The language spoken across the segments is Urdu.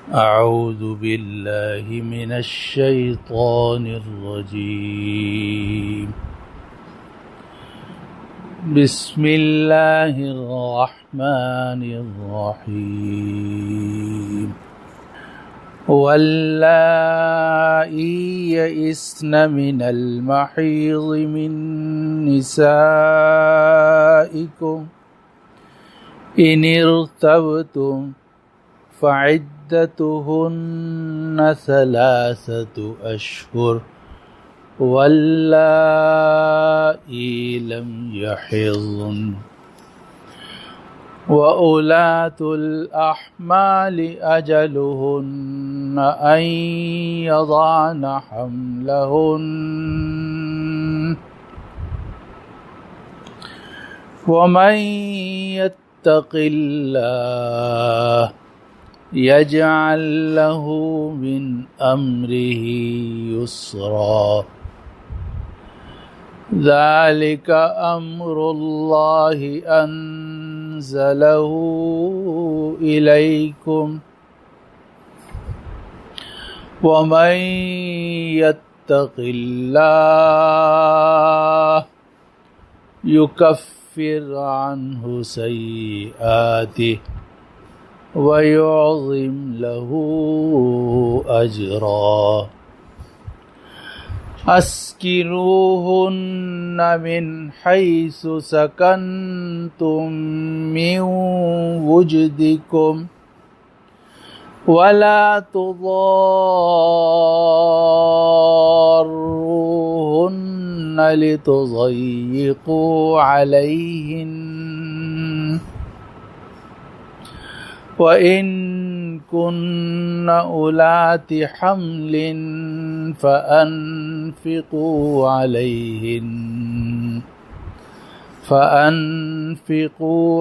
أعوذ بالله من الشيطان الرجيم. بسم الله الرحمن الرحيم. واللائي يئسن من المحيض من نسائكم إن ارتبتم فعدتهن 3 أشهر واللائي لم يحضن وأولاة الأحمال أجلهن أن يضعن حملهن ومن يتق الله يجعل له من أمره يسرا. ذلك أمر الله أنزله إليكم ومن يتق الله يكفر عنه سيئاته ويعظم له أجرا. أسكنوهن من حيث سكنتم من وجدكم ولا تضاروهن لتضيقوا عليهن وإن كن أولات حمل فأنفقوا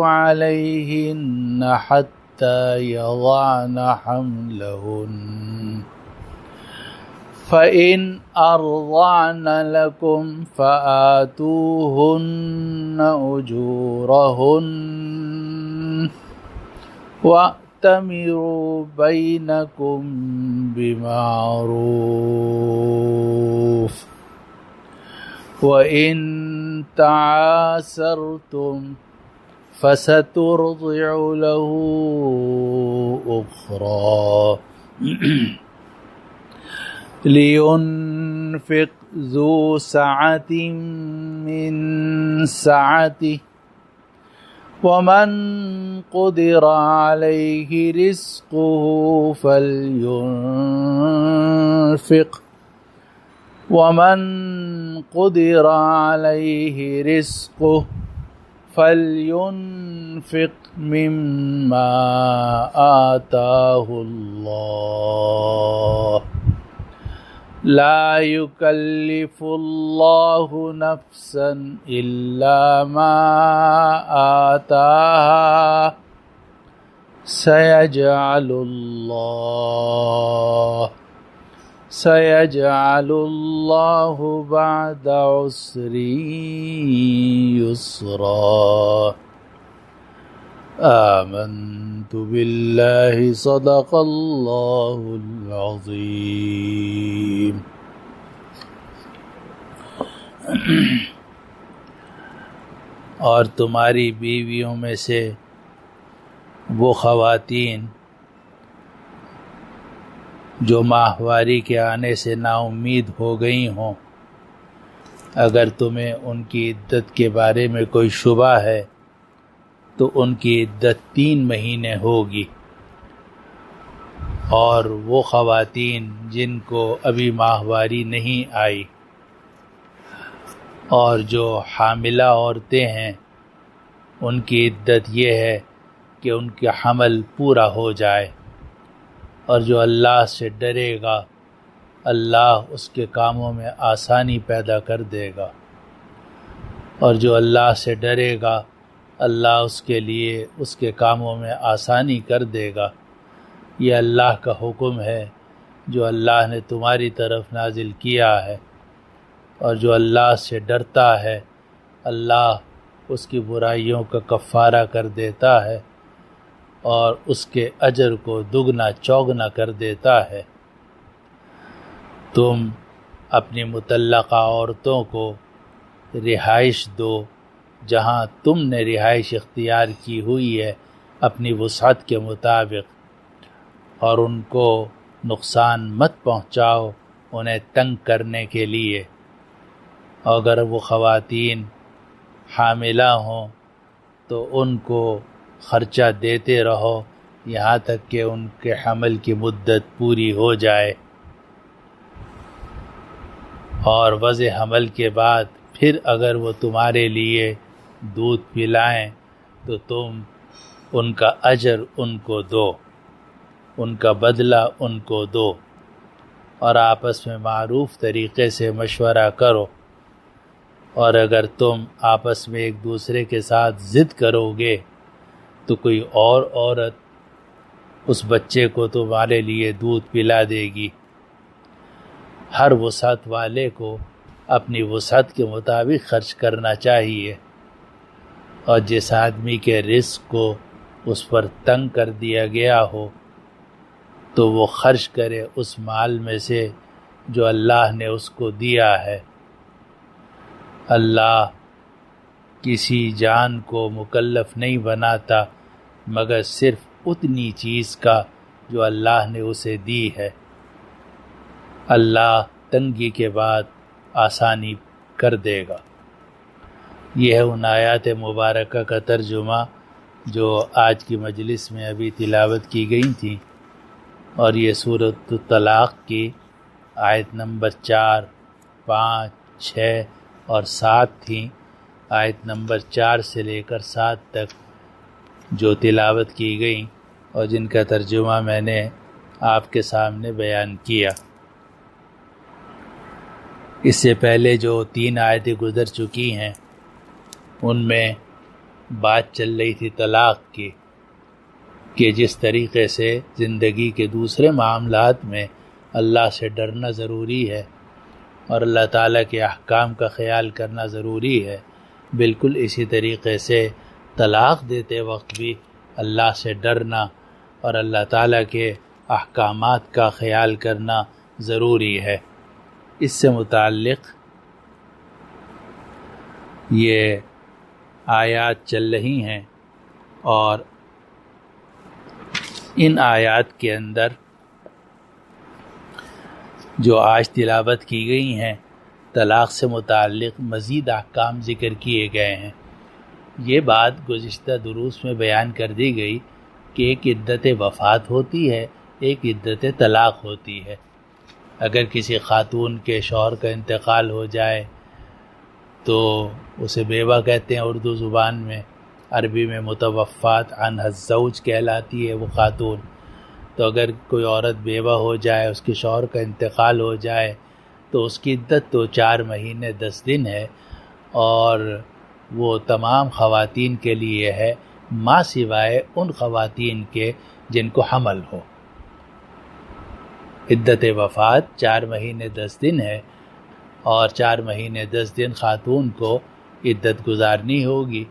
عليهن حتى يضعن حملهن فإن أرضعن لكم فآتوهن أجورهن وَأْتَمِرُوا بَيْنَكُمْ بِمَعْرُوفٍ وَإِنْ تَعَاسَرْتُمْ فَسَتُرْضِعُ لَهُ أُخْرَى. لِيُنْفِقْ ذُو سَعَةٍ مِّنْ سَعَتِهِ ومن قدر عليه رزقه فلينفق مما آتاه الله لا يكلف الله نفسا إلا ما آتاها سيجعل الله بعد عسر يسرا. آمنت بالله صدق الله العظيم. اور تمہاری بیویوں میں سے وہ خواتین جو ماہواری کے آنے سے نا امید ہو گئی ہوں، اگر تمہیں ان کی عدت کے بارے میں کوئی شبہ ہے تو ان کی عدت 3 مہینے ہوگی، اور وہ خواتین جن کو ابھی ماہواری نہیں آئی اور جو حاملہ عورتیں ہیں ان کی عدت یہ ہے کہ ان کا حمل پورا ہو جائے، اور جو اللہ سے ڈرے گا اللہ اس کے کاموں میں آسانی پیدا کر دے گا، اور جو اللہ سے ڈرے گا اللہ اس کے لیے اس کے کاموں میں آسانی کر دے گا۔ یہ اللہ کا حکم ہے جو اللہ نے تمہاری طرف نازل کیا ہے، اور جو اللہ سے ڈرتا ہے اللہ اس کی برائیوں کا کفارہ کر دیتا ہے، اور اس کے اجر کو دگنا چوگنا کر دیتا ہے۔ تم اپنی مطلقہ عورتوں کو رہائش دو جہاں تم نے رہائش اختیار کی ہوئی ہے اپنی وسعت کے مطابق، اور ان کو نقصان مت پہنچاؤ انہیں تنگ کرنے کے لیے۔ اگر وہ خواتین حاملہ ہوں تو ان کو خرچہ دیتے رہو یہاں تک کہ ان کے حمل کی مدت پوری ہو جائے، اور وضع حمل کے بعد پھر اگر وہ تمہارے لیے دودھ پلائیں تو تم ان کا اجر ان کو دو، ان کا بدلہ ان کو دو، اور آپس میں معروف طریقے سے مشورہ کرو۔ اور اگر تم آپس میں ایک دوسرے کے ساتھ ضد کرو گے تو کوئی اور عورت اس بچے کو تمہارے لیے دودھ پلا دے گی۔ ہر وسعت والے کو اپنی وسعت کے مطابق خرچ کرنا چاہیے، اور جس آدمی کے رزق کو اس پر تنگ کر دیا گیا ہو تو وہ خرچ کرے اس مال میں سے جو اللہ نے اس کو دیا ہے۔ اللہ کسی جان کو مکلف نہیں بناتا مگر صرف اتنی چیز کا جو اللہ نے اسے دی ہے۔ اللہ تنگی کے بعد آسانی کر دے گا۔ یہ ہے ان آیات مبارکہ کا ترجمہ جو آج کی مجلس میں ابھی تلاوت کی گئی تھیں، اور یہ سورۃ الطلاق کی آیت نمبر 4، 5، 6 اور 7 تھیں۔ آیت نمبر 4 سے لے کر 7 تک جو تلاوت کی گئیں اور جن کا ترجمہ میں نے آپ کے سامنے بیان کیا۔ اس سے پہلے جو 3 آیتیں گزر چکی ہیں ان میں بات چل رہی تھی طلاق کی، کہ جس طریقے سے زندگی کے دوسرے معاملات میں اللہ سے ڈرنا ضروری ہے اور اللہ تعالیٰ کے احکام کا خیال کرنا ضروری ہے، بالکل اسی طریقے سے طلاق دیتے وقت بھی اللہ سے ڈرنا اور اللہ تعالیٰ کے احکامات کا خیال کرنا ضروری ہے۔ اس سے متعلق یہ آیات چل رہی ہیں، اور ان آیات کے اندر جو آج تلاوت کی گئی ہیں طلاق سے متعلق مزید احکام ذکر کیے گئے ہیں۔ یہ بات گزشتہ دروس میں بیان کر دی گئی کہ ایک عدت وفات ہوتی ہے، ایک عدت طلاق ہوتی ہے۔ اگر کسی خاتون کے شوہر کا انتقال ہو جائے تو اسے بیوہ کہتے ہیں اردو زبان میں، عربی میں متوفات عنہا الزوج کہلاتی ہے وہ خاتون۔ تو اگر کوئی عورت بیوہ ہو جائے، اس کے شوہر کا انتقال ہو جائے تو اس کی عدت تو 4 مہینے 10 دن ہے، اور وہ تمام خواتین کے لیے ہے ما سوائے ان خواتین کے جن کو حمل ہو۔ عدت وفات 4 مہینے 10 دن ہے، اور 4 مہینے 10 دن خاتون کو عدت گزارنی ہوگی۔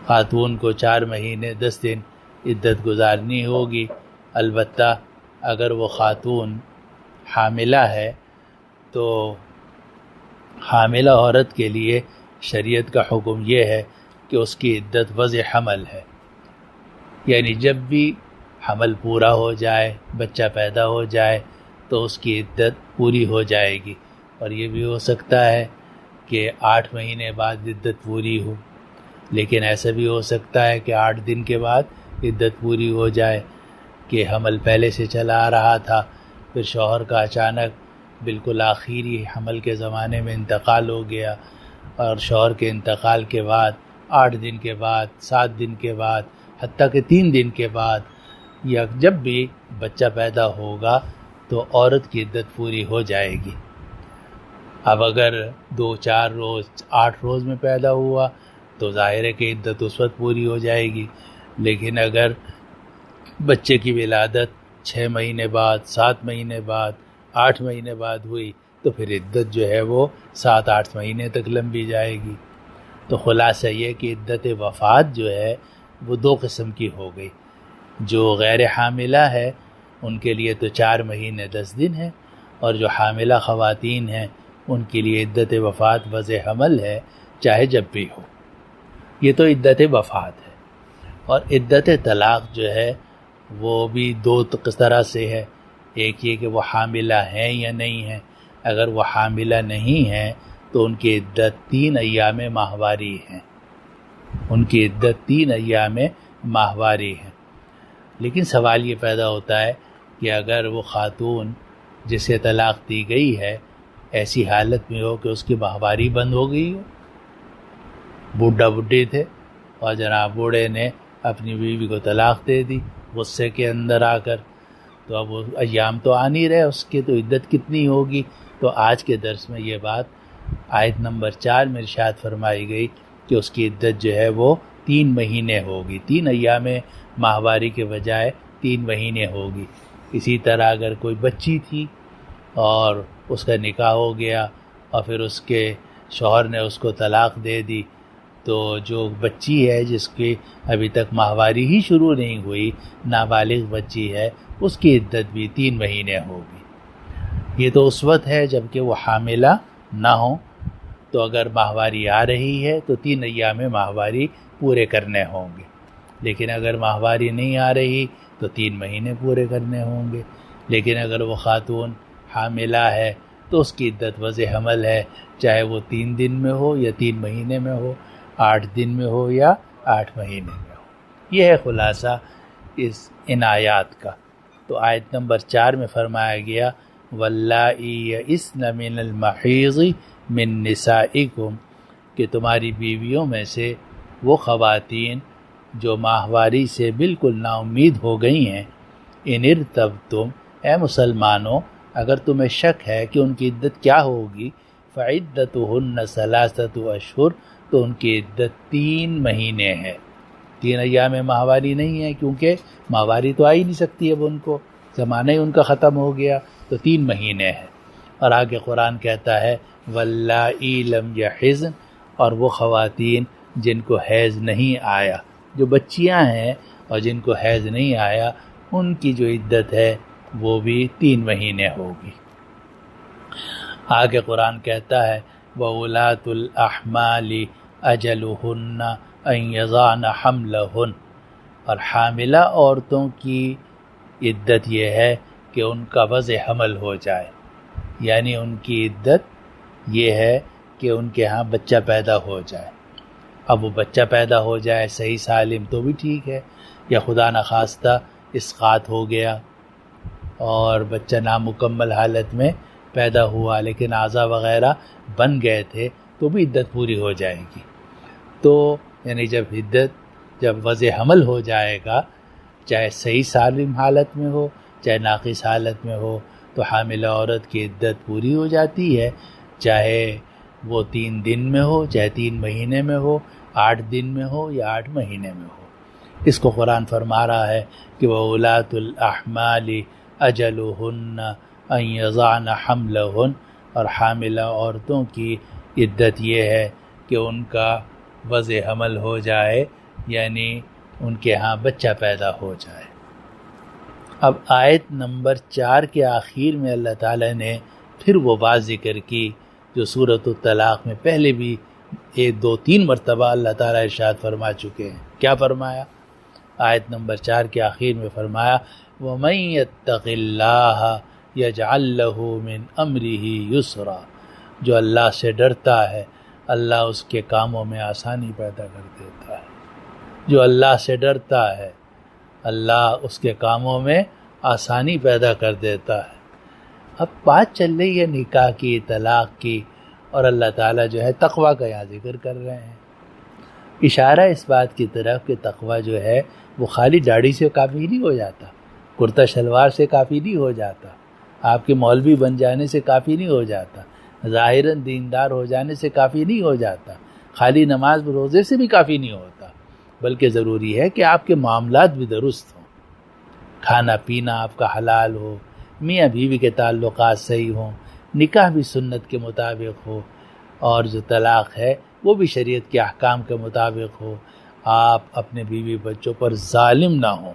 خاتون کو 4 مہینے 10 دن عدت گزارنی ہوگی۔ البتہ اگر وہ خاتون حاملہ ہے تو حاملہ عورت کے لیے شریعت کا حکم یہ ہے کہ اس کی عدت وضع حمل ہے، یعنی جب بھی حمل پورا ہو جائے، بچہ پیدا ہو جائے تو اس کی عدت پوری ہو جائے گی۔ اور یہ بھی ہو سکتا ہے کہ 8 مہینے بعد عدت پوری ہو، لیکن ایسا بھی ہو سکتا ہے کہ 8 دن کے بعد عدت پوری ہو جائے، کہ حمل پہلے سے چلا آ رہا تھا، پھر شوہر کا اچانک بالکل آخری حمل کے زمانے میں انتقال ہو گیا، اور شوہر کے انتقال کے بعد 8 دن کے بعد، 7 دن کے بعد، حتیٰ کہ 3 دن کے بعد یا جب بھی بچہ پیدا ہوگا تو عورت کی عدت پوری ہو جائے گی۔ اب اگر 2-4 روز 8 روز میں پیدا ہوا تو ظاہر ہے کہ عدت اس وقت پوری ہو جائے گی، لیکن اگر بچے کی ولادت 6 مہینے بعد، 7 مہینے بعد، 8 مہینے بعد ہوئی تو پھر عدت جو ہے وہ 7-8 مہینے تک لمبی جائے گی۔ تو خلاصہ یہ کہ عدت وفات جو ہے وہ دو قسم کی ہو گئی. جو غیر حاملہ ہے ان کے لیے تو 4 مہینے 10 دن ہے، اور جو حاملہ خواتین ہیں ان کے لیے عدت وفات وضع حمل ہے، چاہے جب بھی ہو. یہ تو عدت وفات ہے. اور عدت طلاق جو ہے وہ بھی 2 طرح سے ہے. ایک یہ کہ وہ حاملہ ہیں یا نہیں ہیں. اگر وہ حاملہ نہیں ہیں تو ان کی عدت 3 ایام ماہواری ہیں. ان کی عدت 3 ایام ماہواری ہیں. لیکن سوال یہ پیدا ہوتا ہے کہ اگر وہ خاتون جسے طلاق دی گئی ہے ایسی حالت میں ہو کہ اس کی ماہواری بند ہو گئی ہو، بوڑھا بڈھی تھے اور جناب بوڑھے نے اپنی بیوی کو طلاق دے دی غصے کے اندر آ کر، تو اب وہ ایام تو آ نہیں رہے، اس کی تو عدت کتنی ہوگی؟ تو آج کے درس میں یہ بات آیت نمبر 4 میں ارشاد فرمائی گئی کہ اس کی عدت جو ہے وہ 3 مہینے ہوگی. 3 ایام ماہواری کے بجائے 3 مہینے ہوگی. اسی طرح اگر کوئی بچی تھی اور اس کا نکاح ہو گیا اور پھر اس کے شوہر نے اس کو طلاق دے دی، تو جو بچی ہے جس کی ابھی تک ماہواری ہی شروع نہیں ہوئی، نابالغ بچی ہے، اس کی عدت بھی 3 مہینے ہوگی. یہ تو اس وقت ہے جب کہ وہ حاملہ نہ ہوں. تو اگر ماہواری آ رہی ہے تو 3 ایام ماہواری پورے کرنے ہوں گے. لیکن اگر ماہواری نہیں آ رہی تو 3 مہینے پورے کرنے ہوں گے. لیکن اگر وہ خاتون حاملہ ہے تو اس کی عدت وضع حمل ہے، چاہے وہ 3 دن میں ہو یا 3 مہینے میں ہو، 8 دن میں ہو یا 8 مہینے میں ہو. یہ ہے خلاصہ ان آیات کا. تو آیت نمبر 4 میں فرمایا گیا واللائی یئسن من المحیض من نسائکم، کہ تمہاری بیویوں میں سے وہ خواتین جو ماہواری سے بالکل نا امید ہو گئی ہیں. ان ارتبتم، اے مسلمانوں اگر تمہیں شک ہے کہ ان کی عدت کیا ہوگی، فعدتہن 3 اشہر، تو ان کی عدت 3 مہینے ہے. 3 ایام ماہواری نہیں ہے کیونکہ ماہواری تو آ ہی نہیں سکتی، اب ان کو زمانہ ہی ان کا ختم ہو گیا، تو 3 مہینے ہے. اور آگے قرآن کہتا ہے واللائی لم یحضن، اور وہ خواتین جن کو حیض نہیں آیا، جو بچیاں ہیں اور جن کو حیض نہیں آیا، ان کی جو عدت ہے وہ بھی 3 مہینے ہوگی. آگے قرآن کہتا ہے وَأُولَاتُ الْأَحْمَالِ أَجَلُهُنَّ أَن يَضَعْنَ حَمْلَهُنَّ، اور حاملہ عورتوں کی عدت یہ ہے کہ ان کا وضع حمل ہو جائے. یعنی ان کی عدت یہ ہے کہ ان کے ہاں بچہ پیدا ہو جائے. اب وہ بچہ پیدا ہو جائے صحیح سالم تو بھی ٹھیک ہے، یا خدا نخواستہ اسقاط ہو گیا اور بچہ نامکمل حالت میں پیدا ہوا لیکن اعضاء وغیرہ بن گئے تھے، تو بھی عدت پوری ہو جائے گی. تو یعنی جب وضع حمل ہو جائے گا، چاہے صحیح سالم حالت میں ہو چاہے ناقص حالت میں ہو، تو حاملہ عورت کی عدت پوری ہو جاتی ہے، چاہے وہ 3 دن میں ہو چاہے 3 مہینے میں ہو، 8 دن میں ہو یا 8 مہینے میں ہو. اس کو قرآن فرما رہا ہے کہ وَأُولَاتُ الْأَحْمَالِ أَجَلُهُنَّ أَن يَضَعْنَ حَمْلَهُنَّ، اور حاملہ عورتوں کی عدت یہ ہے کہ ان کا وضع حمل ہو جائے، یعنی ان کے ہاں بچہ پیدا ہو جائے. اب آیت نمبر 4 کے آخر میں اللہ تعالیٰ نے پھر وہ بات ذکر کی جو سورۃ الطلاق میں پہلے بھی 1 2 3 مرتبہ اللہ تعالیٰ ارشاد فرما چکے ہیں. کیا فرمایا؟ آیت نمبر 4 کے آخر میں فرمایا وَمَن يَتَّقِ اللَّهَ يَجْعَل لَّهُ مِنْ أَمْرِهِ يُسْرًا، جو اللہ سے ڈرتا ہے اللہ اس کے کاموں میں آسانی پیدا کر دیتا ہے. جو اللہ سے ڈرتا ہے اللہ اس کے کاموں میں آسانی پیدا کر دیتا ہے. اب بات چل رہی ہے نکاح کی، طلاق کی، اور اللہ تعالیٰ جو ہے تقویٰ کا یہاں ذکر کر رہے ہیں. اشارہ اس بات کی طرف کہ تقویٰ جو ہے وہ خالی داڑھی سے کافی نہیں ہو جاتا، کرتا شلوار سے کافی نہیں ہو جاتا، آپ کے مولوی بن جانے سے کافی نہیں ہو جاتا، ظاہراً دیندار ہو جانے سے کافی نہیں ہو جاتا، خالی نماز روزے سے بھی کافی نہیں ہوتا، بلکہ ضروری ہے کہ آپ کے معاملات بھی درست ہوں، کھانا پینا آپ کا حلال ہو، میاں بیوی کے تعلقات صحیح ہوں، نکاح بھی سنت کے مطابق ہو، اور جو طلاق ہے وہ بھی شریعت کے احکام کے مطابق ہو. آپ اپنے بیوی بچوں پر ظالم نہ ہوں،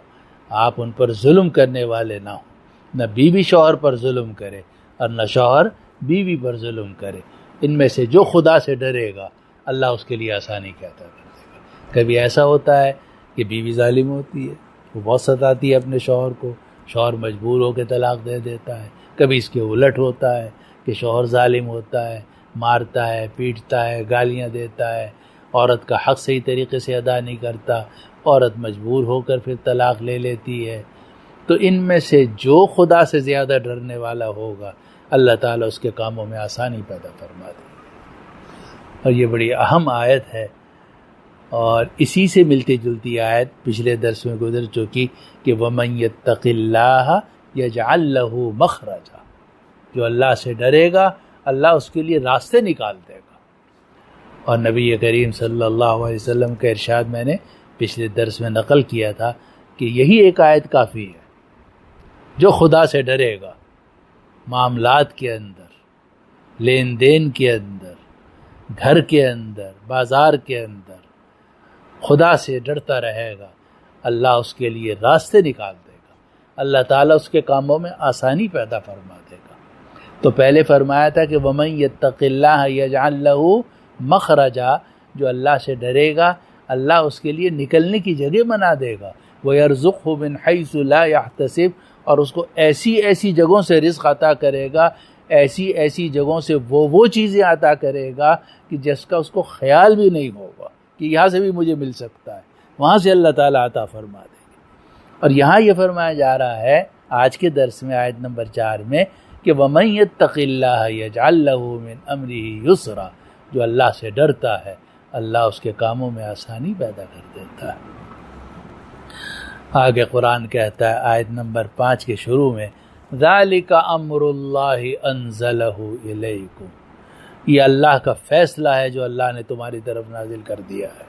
آپ ان پر ظلم کرنے والے نہ ہوں. نہ بیوی شوہر پر ظلم کرے اور نہ شوہر بیوی پر ظلم کرے. ان میں سے جو خدا سے ڈرے گا اللہ اس کے لیے آسانی کیا عطا کر دے گا. کبھی ایسا ہوتا ہے کہ بیوی ظالم ہوتی ہے، وہ بہت ستاتی ہے اپنے شوہر کو، شوہر مجبور ہو کے طلاق دے دیتا ہے. کبھی اس کے الٹ ہوتا ہے کہ شوہر ظالم ہوتا ہے، مارتا ہے، پیٹتا ہے، گالیاں دیتا ہے، عورت کا حق صحیح طریقے سے ادا نہیں کرتا، عورت مجبور ہو کر پھر طلاق لے لیتی ہے. تو ان میں سے جو خدا سے زیادہ ڈرنے والا ہوگا اللہ تعالیٰ اس کے کاموں میں آسانی پیدا فرما دے. اور یہ بڑی اہم آیت ہے، اور اسی سے ملتی جلتی آیت پچھلے درس میں گزر چکی کہ وَمَن يَتَّقِ اللَّهَ يَجْعَل لَّهُ مَخْرَجًا، جو اللہ سے ڈرے گا اللہ اس کے لیے راستے نکال دے گا. اور نبی کریم صلی اللہ علیہ وسلم کا ارشاد میں نے پچھلے درس میں نقل کیا تھا کہ یہی ایک آیت کافی ہے. جو خدا سے ڈرے گا معاملات کے اندر، لین دین کے اندر، گھر کے اندر، بازار کے اندر خدا سے ڈرتا رہے گا اللہ اس کے لیے راستے نکال دے گا، اللہ تعالیٰ اس کے کاموں میں آسانی پیدا فرما دے گا. تو پہلے فرمایا تھا کہ وَمَن يَتَّقِ اللَّهَ يَجْعَل لَّهُ مَخْرَجًا، جو اللہ سے ڈرے گا اللہ اس کے لیے نکلنے کی جگہ بنا دے گا. وَيَرْزُقْهُ مِنْ حَيْثُ لَا يَحْتَسِبُ، اور اس کو ایسی ایسی جگہوں سے رزق عطا کرے گا، ایسی ایسی جگہوں سے وہ چیزیں عطا کرے گا کہ جس کا اس کو خیال بھی نہیں ہوگا کہ یہاں سے بھی مجھے مل سکتا ہے، وہاں سے اللہ تعالیٰ عطا فرما دے گا. اور یہاں یہ فرمایا جا رہا ہے آج کے درس میں آیت نمبر 4 میں کہ وَمَن يَتَّقِ اللَّهَ يَجْعَل لَّهُ مِنْ أَمْرِهِ يُسْرًا، جو اللہ سے ڈرتا ہے اللہ اس کے کاموں میں آسانی پیدا کر دیتا ہے. آگے قرآن کہتا ہے آیت نمبر 5 کے شروع میں ذَلِكَ أَمْرُ اللَّهِ أَنزَلَهُ إِلَيْكُمْ، یہ اللہ کا فیصلہ ہے جو اللہ نے تمہاری طرف نازل کر دیا ہے.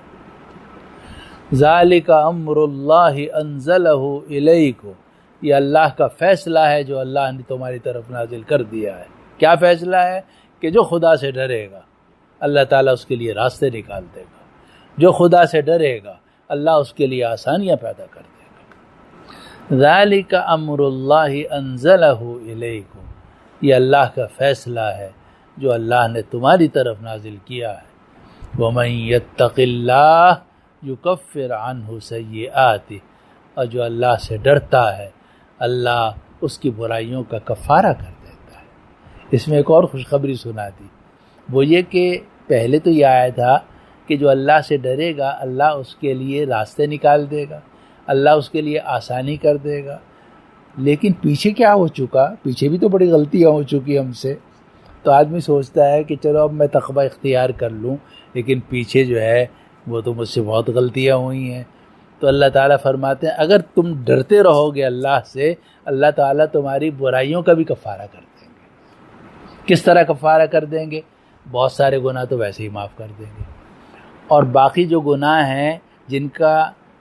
ذَلِكَ أَمْرُ اللَّهِ أَنزَلَهُ إِلَيْكُمْ، یہ اللہ کا فیصلہ ہے جو اللہ نے تمہاری طرف نازل کر دیا ہے. کیا فیصلہ ہے؟ کہ جو خدا سے ڈرے گا اللہ تعالیٰ اس کے لیے راستے نکال دے گا، جو خدا سے ڈرے گا اللہ اس کے لیے آسانیاں پیدا کر دے گا. ذَلِكَ أَمْرُ اللَّهِ أَنزَلَهُ إِلَيْكُمْ، یہ اللہ کا فیصلہ ہے جو اللہ نے تمہاری طرف نازل کیا ہے. وَمَن يَتَّقِ اللَّهَ يُكَفِّرْ عَنْهُ سَيِّئَاتِهِ، اور جو اللہ سے ڈرتا ہے اللہ اس کی برائیوں کا کفارہ کر دیتا ہے. اس میں ایک اور خوشخبری سنا دی، وہ یہ کہ پہلے تو یہ آیا تھا کہ جو اللہ سے ڈرے گا اللہ اس کے لیے راستے نکال دے گا، اللہ اس کے لیے آسانی کر دے گا. لیکن پیچھے کیا ہو چکا، پیچھے بھی تو بڑی غلطیاں ہو چکی ہم سے. تو آدمی سوچتا ہے کہ چلو اب میں تقویٰ اختیار کر لوں، لیکن پیچھے جو ہے وہ تو مجھ سے بہت غلطیاں ہوئی ہیں. تو اللہ تعالیٰ فرماتے ہیں اگر تم ڈرتے رہو گے اللہ سے اللہ تعالیٰ تمہاری برائیوں کا بھی کفارہ کر دیں گے. کس طرح کفارہ کر دیں گے؟ بہت سارے گناہ تو ویسے ہی معاف کر دیں گے، اور باقی جو گناہ ہیں جن کا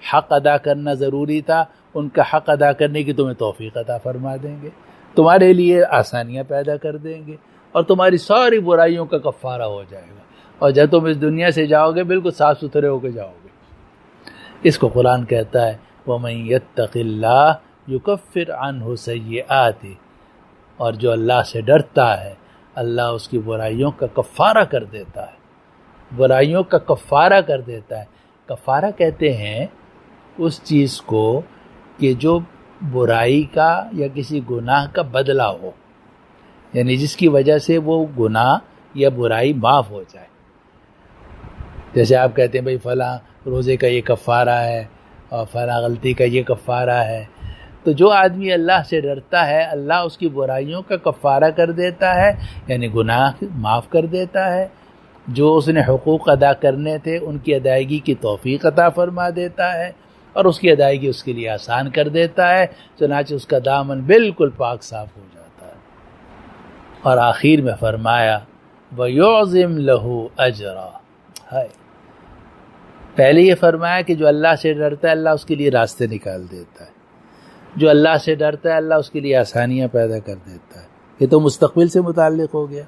حق ادا کرنا ضروری تھا ان کا حق ادا کرنے کی تمہیں توفیق عطا فرما دیں گے، تمہارے لیے آسانیاں پیدا کر دیں گے، اور تمہاری ساری برائیوں کا کفارہ ہو جائے گا. اور جب تم اس دنیا سے جاؤ گے بالکل صاف ستھرے ہو کے جاؤ گے. اس کو قرآن کہتا ہے وَمَن يَتَّقِ اللَّهَ يُكَفِّرْ عَنْهُ سَيِّئَاتِهِ، اور جو اللہ سے ڈرتا ہے اللہ اس کی برائیوں کا کفارہ کر دیتا ہے، برائیوں کا کفارہ کر دیتا ہے. کفارہ کہتے ہیں اس چیز کو کہ جو برائی کا یا کسی گناہ کا بدلہ ہو، یعنی جس کی وجہ سے وہ گناہ یا برائی معاف ہو جائے. جیسے آپ کہتے ہیں بھئی فلاں روزے کا یہ کفارہ ہے اور فلاں غلطی کا یہ کفارہ ہے. تو جو آدمی اللہ سے ڈرتا ہے اللہ اس کی برائیوں کا کفارہ کر دیتا ہے، یعنی گناہ معاف کر دیتا ہے. جو اس نے حقوق ادا کرنے تھے ان کی ادائیگی کی توفیق عطا فرما دیتا ہے، اور اس کی ادائیگی اس کے لیے آسان کر دیتا ہے، چنانچہ اس کا دامن بالکل پاک صاف ہو جاتا ہے. اور آخر میں فرمایا وَيُعْظِمْ لَهُ أَجْرًا. پہلے یہ فرمایا کہ جو اللہ سے ڈرتا ہے اللہ اس کے لیے راستے نکال دیتا ہے، جو اللہ سے ڈرتا ہے اللہ اس کے لیے آسانیاں پیدا کر دیتا ہے. یہ تو مستقبل سے متعلق ہو گیا.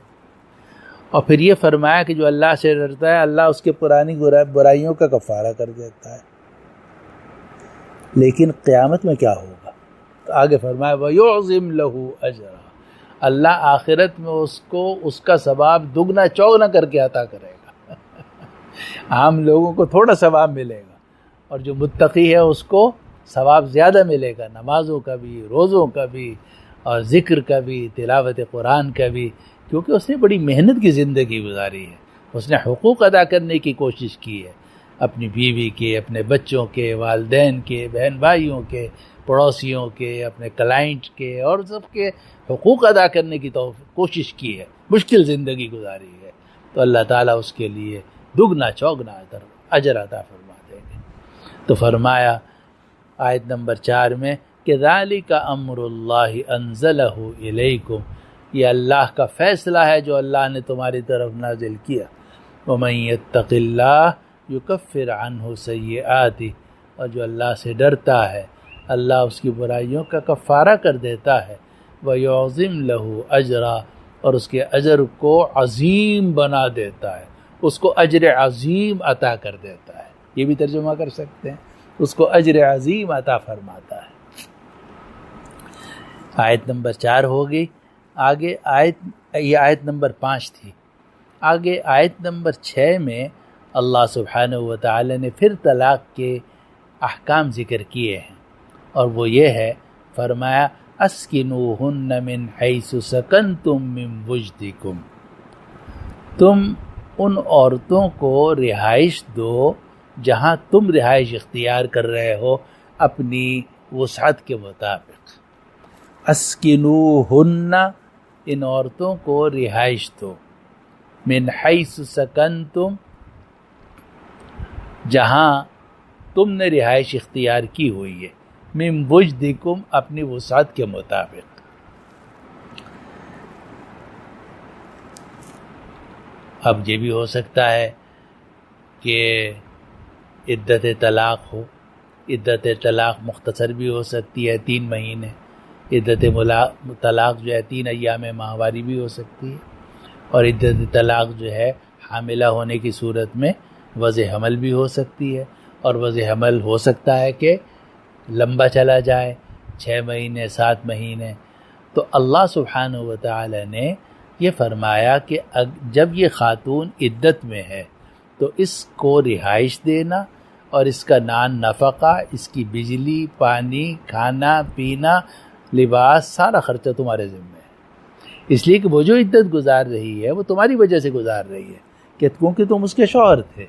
اور پھر یہ فرمایا کہ جو اللہ سے ڈرتا ہے اللہ اس کے پرانی برائیوں کا کفارہ کر دیتا ہے. لیکن قیامت میں کیا ہوگا؟ تو آگے فرمایا وَيُعْظِمْ لَهُ أَجْرًا، اللہ آخرت میں اس کو اس کا ثواب دگنا چوگنا کر کے عطا کرے گا. عام لوگوں کو تھوڑا ثواب ملے گا، اور جو متقی ہے اس کو ثواب زیادہ ملے گا، نمازوں کا بھی، روزوں کا بھی، اور ذکر کا بھی، تلاوت قرآن کا بھی، کیونکہ اس نے بڑی محنت کی زندگی گزاری ہے. اس نے حقوق ادا کرنے کی کوشش کی ہے، اپنی بیوی کے، اپنے بچوں کے، والدین کے، بہن بھائیوں کے، پڑوسیوں کے، اپنے کلائنٹ کے، اور سب کے حقوق ادا کرنے کی کوشش کی ہے، مشکل زندگی گزاری ہے. تو اللہ تعالیٰ اس کے لیے دگنا چوگنا اجر عطا فرما دیں گے. تو فرمایا آیت نمبر 4 میں کہ ذَلِكَ أَمْرُ اللَّهِ أَنزَلَهُ إِلَيْكُمْ، یہ اللہ کا فیصلہ ہے جو اللہ نے تمہاری طرف نازل کیا. وَمَن يَتَّقِ اللَّهَ يُكَفِّرْ عَنْهُ سَيِّئَاتِهِ، اور جو اللہ سے ڈرتا ہے اللہ اس کی برائیوں کا کفارہ کر دیتا ہے. وَيُعْظِمْ لَهُ أَجْرًا، اور اس کے اجر کو عظیم بنا دیتا ہے، اس کو اجر عظیم عطا کر دیتا ہے. یہ بھی ترجمہ کر سکتے ہیں، اس کو اجر عظیم عطا فرماتا ہے. آیت نمبر 4 ہو گئی. آگے یہ آیت نمبر 5 تھی. آگے آیت نمبر 6 میں اللہ سبحانہ وتعالی نے پھر طلاق کے احکام ذکر کیے ہیں، اور وہ یہ ہے، فرمایا اسکنوہن من حیث سکنتم من وجدکم، تم ان عورتوں کو رہائش دو جہاں تم رہائش اختیار کر رہے ہو اپنی وسعت کے مطابق. اسکنوہن، ان عورتوں کو رہائش دو، من حیث سکنتم، جہاں تم نے رہائش اختیار کی ہوئی ہے، من وجدکم، اپنی وسعت کے مطابق. اب یہ بھی ہو سکتا ہے کہ عدت طلاق ہو، عدت طلاق مختصر بھی ہو سکتی ہے 3 مہینے، عدت طلاق جو ہے 3 ایام ماہواری بھی ہو سکتی ہے، اور عدت طلاق جو ہے حاملہ ہونے کی صورت میں وضع حمل بھی ہو سکتی ہے، اور وضع حمل ہو سکتا ہے کہ لمبا چلا جائے 6 مہینے 7 مہینے. تو اللہ سبحانہ وتعالی نے یہ فرمایا کہ جب یہ خاتون عدت میں ہے تو اس کو رہائش دینا اور اس کا نفقہ، اس کی بجلی، پانی، کھانا پینا، لباس، سارا خرچہ تمہارے ذمہ ہے. اس لیے کہ وہ جو عدت گزار رہی ہے وہ تمہاری وجہ سے گزار رہی ہے، کہ کیونکہ تم اس کے شوہر تھے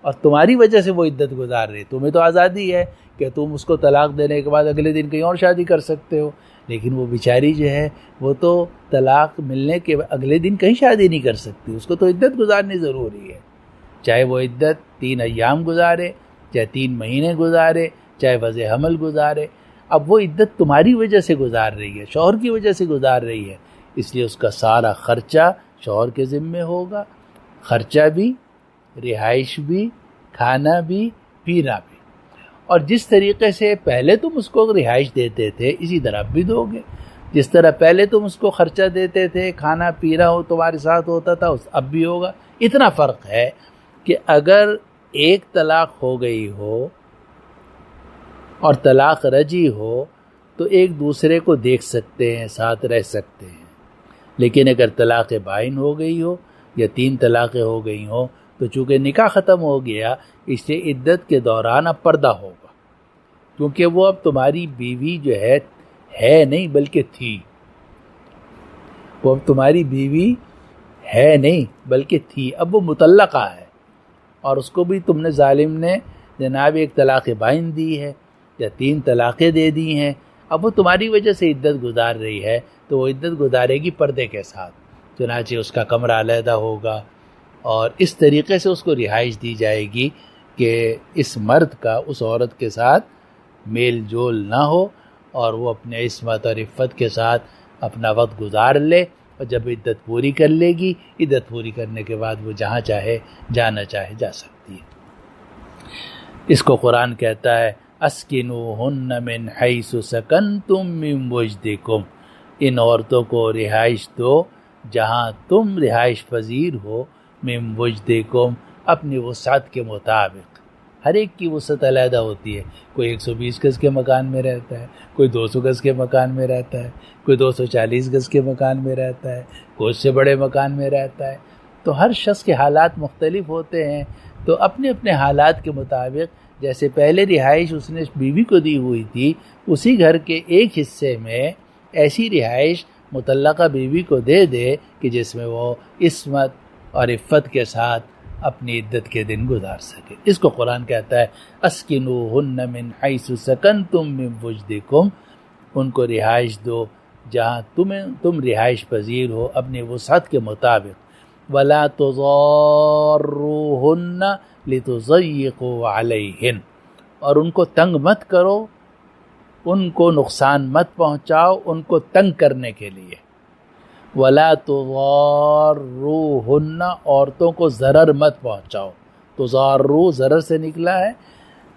اور تمہاری وجہ سے وہ عدت گزار رہی. تمہیں تو آزادی ہے کہ تم اس کو طلاق دینے کے بعد اگلے دن کہیں اور شادی کر سکتے ہو، لیکن وہ بیچاری جو ہے وہ تو طلاق ملنے کے اگلے دن کہیں شادی نہیں کر سکتی، اس کو تو عدت گزارنی ضروری ہے. چاہے وہ عدت 3 ایام گزارے، چاہے 3 مہینے گزارے، چاہے وضع حمل گزارے. اب وہ عدت تمہاری وجہ سے گزار رہی ہے، شوہر کی وجہ سے گزار رہی ہے، اس لیے اس کا سارا خرچہ شوہر کے ذمے ہوگا، خرچہ بھی، رہائش بھی، کھانا بھی، پینا بھی. اور جس طریقے سے پہلے تم اس کو رہائش دیتے تھے اسی طرح اب بھی دو گے. جس طرح پہلے تم اس کو خرچہ دیتے تھے، کھانا پینا ہو تمہارے ساتھ ہوتا تھا، اب بھی ہوگا. اتنا فرق ہے کہ اگر ایک طلاق ہو گئی ہو اور طلاق رجی ہو تو ایک دوسرے کو دیکھ سکتے ہیں، ساتھ رہ سکتے ہیں. لیکن اگر طلاق بائن ہو گئی ہو یا 3 طلاقیں ہو گئی ہوں تو چونکہ نکاح ختم ہو گیا، اس سے عدت کے دوران اب پردہ ہوگا، کیونکہ وہ اب تمہاری بیوی جو ہے نہیں بلکہ تھی. وہ اب تمہاری بیوی ہے نہیں بلکہ تھی، اب وہ مطلقہ ہے، اور اس کو بھی تم نے ظالم نے جناب 1 طلاق بائن دی ہے یا 3 طلاقیں دے دی ہیں. اب وہ تمہاری وجہ سے عدت گزار رہی ہے تو وہ عدت گزارے گی پردے کے ساتھ. چنانچہ اس کا کمرہ علیحدہ ہوگا اور اس طریقے سے اس کو رہائش دی جائے گی کہ اس مرد کا اس عورت کے ساتھ میل جول نہ ہو، اور وہ اپنے عصمت اور عفت کے ساتھ اپنا وقت گزار لے، اور جب عدت پوری کر لے گی، عدت پوری کرنے کے بعد وہ جہاں چاہے جانا چاہے جا سکتی ہے. اس کو قرآن کہتا ہے اسکنوہن من حیث سکنتم من وجدکم، ان عورتوں کو رہائش دو جہاں تم رہائش پذیر ہو، من وجدکم، اپنی وسعت کے مطابق۔ ہر ایک کی وسعت علیحدہ ہوتی ہے، کوئی 120 گز کے مکان میں رہتا ہے، کوئی 200 گز کے مکان میں رہتا ہے، کوئی 240 گز کے مکان میں رہتا ہے، کوئی اس سے بڑے مکان میں رہتا ہے۔ تو ہر شخص کے حالات مختلف ہوتے ہیں، تو اپنے اپنے حالات کے مطابق جیسے پہلے رہائش اس نے بیوی کو دی ہوئی تھی، اسی گھر کے ایک حصے میں ایسی رہائش مطلقہ بیوی کو دے دے کہ جس میں وہ عصمت اور عفت کے ساتھ اپنی عدت کے دن گزار سکے۔ اس کو قرآن کہتا ہے اسکنوہن من حیث سکنتم من وجدکم، ان کو رہائش دو جہاں تم رہائش پذیر ہو اپنی وسعت کے مطابق۔ ولا تضاروہن لتضیقوا علیہن، اور ان کو تنگ مت کرو، ان کو نقصان مت پہنچاؤ ان کو تنگ کرنے کے لیے۔ ولا تضاروہن، عورتوں کو ضرر مت پہنچاؤ۔ تضارو ضرر سے نکلا ہے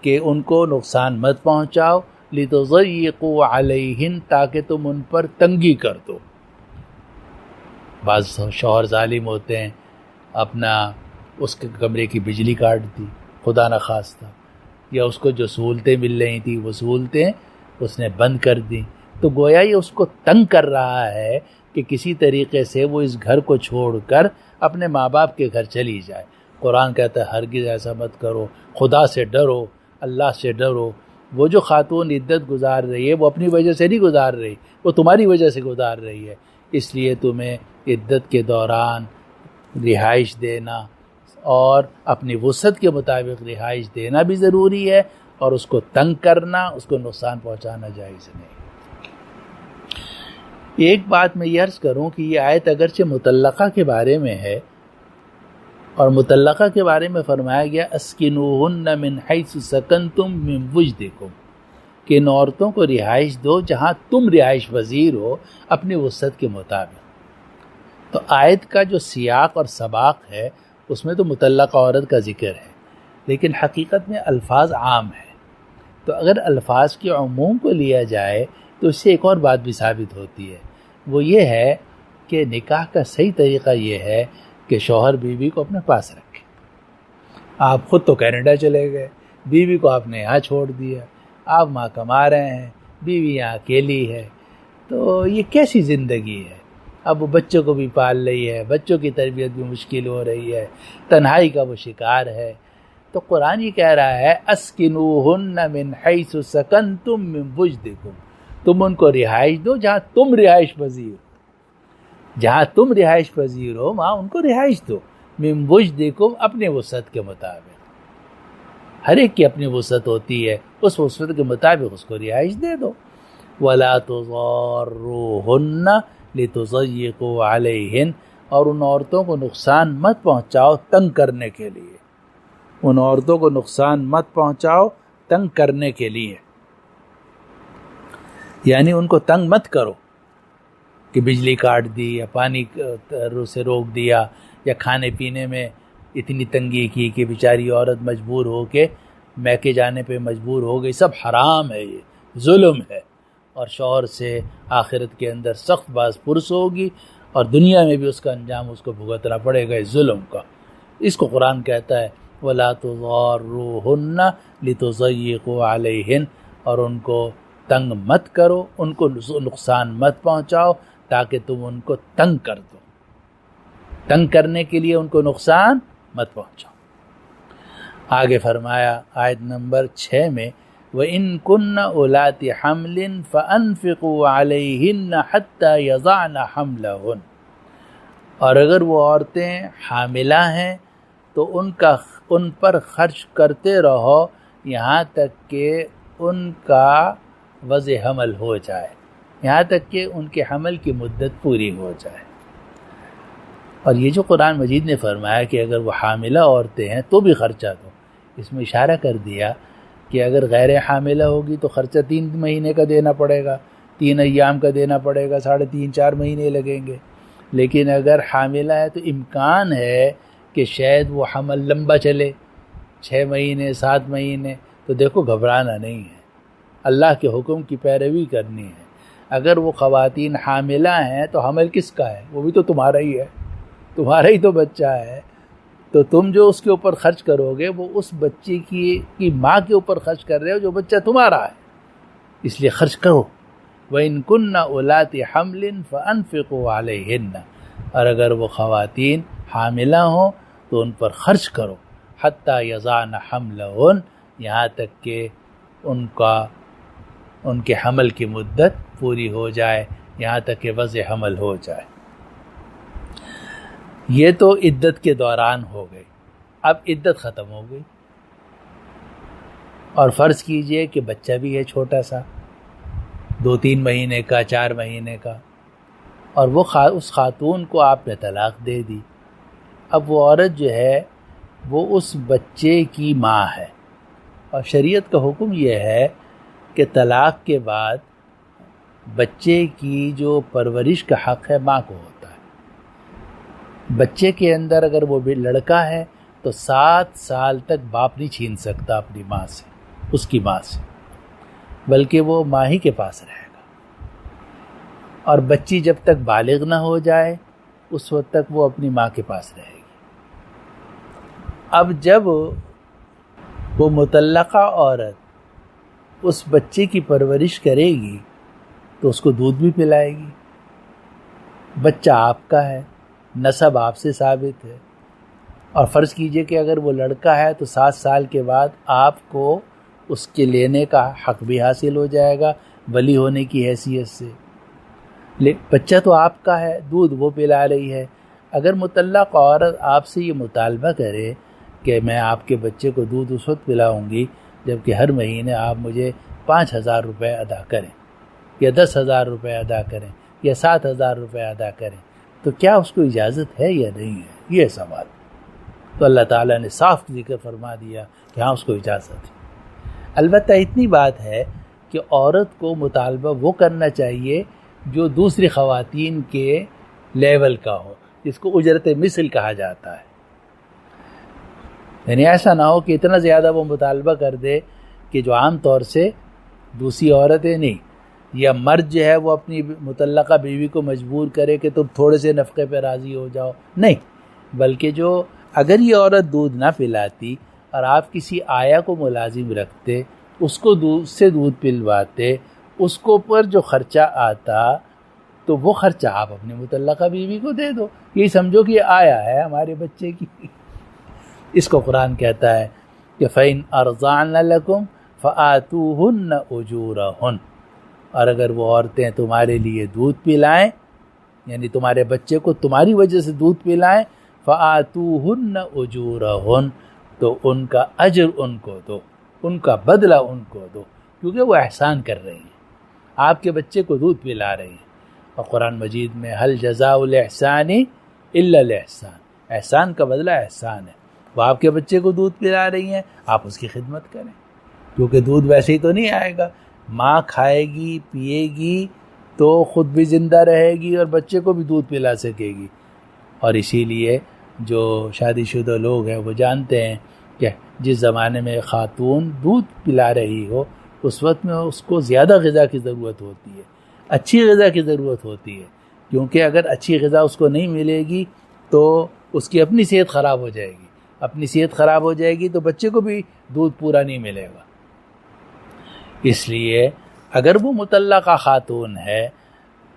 کہ ان کو نقصان مت پہنچاؤ، لتضیقوا علیہن، تاکہ تم ان پر تنگی کر دو۔ بعض شوہر ظالم ہوتے ہیں، اپنا اس کے کمرے کی بجلی کاٹ دی خدا نخواستہ، یا اس کو جو سہولتیں مل رہی تھیں وہ سہولتیں اس نے بند کر دیں، تو گویا یہ اس کو تنگ کر رہا ہے کہ کسی طریقے سے وہ اس گھر کو چھوڑ کر اپنے ماں باپ کے گھر چلی جائے۔ قرآن کہتا ہے ہرگز ایسا مت کرو، خدا سے ڈرو، اللہ سے ڈرو۔ وہ جو خاتون عدت گزار رہی ہے وہ اپنی وجہ سے نہیں گزار رہی، وہ تمہاری وجہ سے گزار رہی ہے، اس لیے تمہیں عدت کے دوران رہائش دینا اور اپنی وسعت کے مطابق رہائش دینا بھی ضروری ہے، اور اس کو تنگ کرنا، اس کو نقصان پہنچانا جائز نہیں۔ ایک بات میں یہ عرض کروں کہ یہ آیت اگرچہ مطلقہ کے بارے میں ہے، اور مطلقہ کے بارے میں فرمایا گیا اسکنوہن من حیث سکنتم من وجدکم، کہ ان عورتوں کو رہائش دو جہاں تم رہائش پذیر ہو اپنی وسعت کے مطابق۔ تو آیت کا جو سیاق اور سباق ہے اس میں تو مطلقہ عورت کا ذکر ہے، لیکن حقیقت میں الفاظ عام ہیں، تو اگر الفاظ کے عموم کو لیا جائے تو اس سے ایک اور بات بھی ثابت ہوتی ہے، وہ یہ ہے کہ نکاح کا صحیح طریقہ یہ ہے کہ شوہر بیوی کو اپنے پاس رکھے۔ آپ خود تو کینیڈا چلے گئے، بیوی کو آپ نے یہاں چھوڑ دیا، آپ وہاں کما رہے ہیں، بیوی یہاں اکیلی ہے، تو یہ کیسی زندگی ہے؟ اب وہ بچوں کو بھی پال رہی ہے، بچوں کی تربیت بھی مشکل ہو رہی ہے، تنہائی کا وہ شکار ہے۔ تو قرآن یہ کہہ رہا ہے اسکنوہن من حیث سکنتم من وجدکم، تم ان کو رہائش دو جہاں تم رہائش پذیر ہو، جہاں تم رہائش پذیر ہو وہاں ان کو رہائش دو، من وجدکم، اپنے وسعت کے مطابق۔ ہر ایک کی اپنی وسعت ہوتی ہے، اس وسعت کے مطابق اس کو رہائش دے دو۔ ولا تضاروہن لتضیقوا علیہن، اور ان عورتوں کو نقصان مت پہنچاؤ تنگ کرنے کے لیے، ان عورتوں کو نقصان مت پہنچاؤ تنگ کرنے کے لیے، یعنی ان کو تنگ مت کرو کہ بجلی کاٹ دی یا پانی سے روک دیا یا کھانے پینے میں اتنی تنگی کی کہ بیچاری عورت مجبور ہو کے میکے جانے پہ مجبور ہو گئی۔ سب حرام ہے، یہ ظلم ہے، اور شوہر سے آخرت کے اندر سخت باز پرس ہوگی، اور دنیا میں بھی اس کا انجام اس کو بھگتنا پڑے گا اس ظلم کا۔ اس کو قرآن کہتا ہے وَلَا تُضَارُّوهُنَّ لِتُضَيِّقُوا عَلَيْهِنَّ، اور ان کو تنگ مت کرو، ان کو نقصان مت پہنچاؤ تاکہ تم ان کو تنگ کر دو، تنگ کرنے کے لیے ان کو نقصان مت پہنچاؤ۔ آگے فرمایا آیت نمبر 6 میں وَإِن كُنَّ أُولَاتِ حَمْلٍ فَأَنفِقُوا عَلَيْهِنَّ حَتَّى يَضَعْنَ حَمْلَهُنَّ، اور اگر وہ عورتیں حاملہ ہیں تو ان پر خرچ کرتے رہو یہاں تک کہ ان کا وضع حمل ہو جائے، یہاں تک کہ ان کے حمل کی مدت پوری ہو جائے۔ اور یہ جو قرآن مجید نے فرمایا کہ اگر وہ حاملہ عورتیں ہیں تو بھی خرچہ دو، اس میں اشارہ کر دیا کہ اگر غیر حاملہ ہوگی تو خرچہ 3 مہینے کا دینا پڑے گا، 3 ایام کا دینا پڑے گا، 3.5-4 مہینے لگیں گے۔ لیکن اگر حاملہ ہے تو امکان ہے کہ شاید وہ حمل لمبا چلے، 6 مہینے 7 مہینے، تو دیکھو گھبرانا نہیں ہے، اللہ کے حکم کی پیروی کرنی ہے۔ اگر وہ خواتین حاملہ ہیں تو حمل کس کا ہے؟ وہ بھی تو تمہارا ہی ہے، تمہارا ہی تو بچہ ہے، تو تم جو اس کے اوپر خرچ کرو گے وہ اس بچے کی ماں کے اوپر خرچ کر رہے ہو جو بچہ تمہارا ہے، اس لیے خرچ کرو۔ وَإِن كُنَّ أُولَاتِ حَمْلٍ فَأَنفِقُوا عَلَيْهِنَّ، اور اگر وہ خواتین حاملہ ہوں تو ان پر خرچ کرو، حَتَّى يَضَعْنَ حَمْلَهُنَّ، یہاں تک کہ ان کے حمل کی مدت پوری ہو جائے، یہاں تک کہ وضع حمل ہو جائے۔ یہ تو عدت کے دوران ہو گئی، اب عدت ختم ہو گئی اور فرض کیجئے کہ بچہ بھی ہے چھوٹا سا، 2-3 مہینے کا، 4 مہینے کا، اور وہ اس خاتون کو آپ نے طلاق دے دی۔ اب وہ عورت جو ہے وہ اس بچے کی ماں ہے، اور شریعت کا حکم یہ ہے کہ طلاق کے بعد بچے کی جو پرورش کا حق ہے ماں کو ہوتا ہے۔ بچے کے اندر اگر وہ بھی لڑکا ہے تو 7 سال تک باپ نہیں چھین سکتا اپنی ماں سے، اس کی ماں سے، بلکہ وہ ماں ہی کے پاس رہے گا، اور بچی جب تک بالغ نہ ہو جائے اس وقت تک وہ اپنی ماں کے پاس رہے گی۔ اب جب وہ مطلقہ عورت اس بچے کی پرورش کرے گی تو اس کو دودھ بھی پلائے گی، بچہ آپ کا ہے، نسب آپ سے ثابت ہے، اور فرض کیجئے کہ اگر وہ لڑکا ہے تو 7 سال کے بعد آپ کو اس کے لینے کا حق بھی حاصل ہو جائے گا ولی ہونے کی حیثیت سے۔ بچہ تو آپ کا ہے، دودھ وہ پلا رہی ہے۔ اگر مطلق عورت آپ سے یہ مطالبہ کرے کہ میں آپ کے بچے کو دودھ اس وقت پلاؤں گی جبکہ ہر مہینے آپ مجھے 5,000 روپے ادا کریں، یا 10,000 روپے ادا کریں، یا 7,000 روپے ادا کریں، تو کیا اس کو اجازت ہے یا نہیں ہے؟ یہ سوال تو اللہ تعالیٰ نے صاف ذکر فرما دیا کہ ہاں اس کو اجازت ہے۔ البتہ اتنی بات ہے کہ عورت کو مطالبہ وہ کرنا چاہیے جو دوسری خواتین کے لیول کا ہو، جس کو اجرت مثل کہا جاتا ہے۔ یعنی ایسا نہ ہو کہ اتنا زیادہ وہ مطالبہ کر دے کہ جو عام طور سے دوسری عورتیں نہیں، یا مرد جو ہے وہ اپنی مطلقہ بیوی کو مجبور کرے کہ تم تھوڑے سے نفقے پہ راضی ہو جاؤ، نہیں، بلکہ جو اگر یہ عورت دودھ نہ پلاتی اور آپ کسی آیا کو ملازم رکھتے، اس کو دودھ سے دودھ پلواتے، اس کو پر جو خرچہ آتا تو وہ خرچہ آپ اپنی مطلقہ بیوی کو دے دو، یہی سمجھو کہ یہ آیا ہے ہمارے بچے کی۔ اس کو قرآن کہتا ہے کہ فَإِنْ أَرْضَعْنَ لَكُمْ فَآتُوهُنَّ أُجُورَهُنَّ، اور اگر وہ عورتیں تمہارے لیے دودھ پلائیں، یعنی تمہارے بچے کو تمہاری وجہ سے دودھ پلائیں، فَآتُوهُنَّ أُجُورَهُنَّ، تو ان کا اجر ان کو دو، ان کا بدلہ ان کو دو، کیونکہ وہ احسان کر رہی ہیں، آپ کے بچے کو دودھ پلا رہی ہیں۔ اور قرآن مجید میں هَلْ جَزَاءُ الْإِحْسَانِ إِلَّا الْإِحْسَانُ، احسان کا بدلہ احسان ہے۔ وہ آپ کے بچے کو دودھ پلا رہی ہیں، آپ اس کی خدمت کریں، کیونکہ دودھ ویسے ہی تو نہیں آئے گا، ماں کھائے گی پیے گی تو خود بھی زندہ رہے گی اور بچے کو بھی دودھ پلا سکے گی۔ اور اسی لیے جو شادی شدہ لوگ ہیں وہ جانتے ہیں کہ جس زمانے میں خاتون دودھ پلا رہی ہو اس وقت میں اس کو زیادہ غذا کی ضرورت ہوتی ہے، اچھی غذا کی ضرورت ہوتی ہے، کیونکہ اگر اچھی غذا اس کو نہیں ملے گی تو اس کی اپنی صحت خراب ہو جائے گی، اپنی صحت خراب ہو جائے گی تو بچے کو بھی دودھ پورا نہیں ملے گا۔ اس لیے اگر وہ مطلقہ خاتون ہے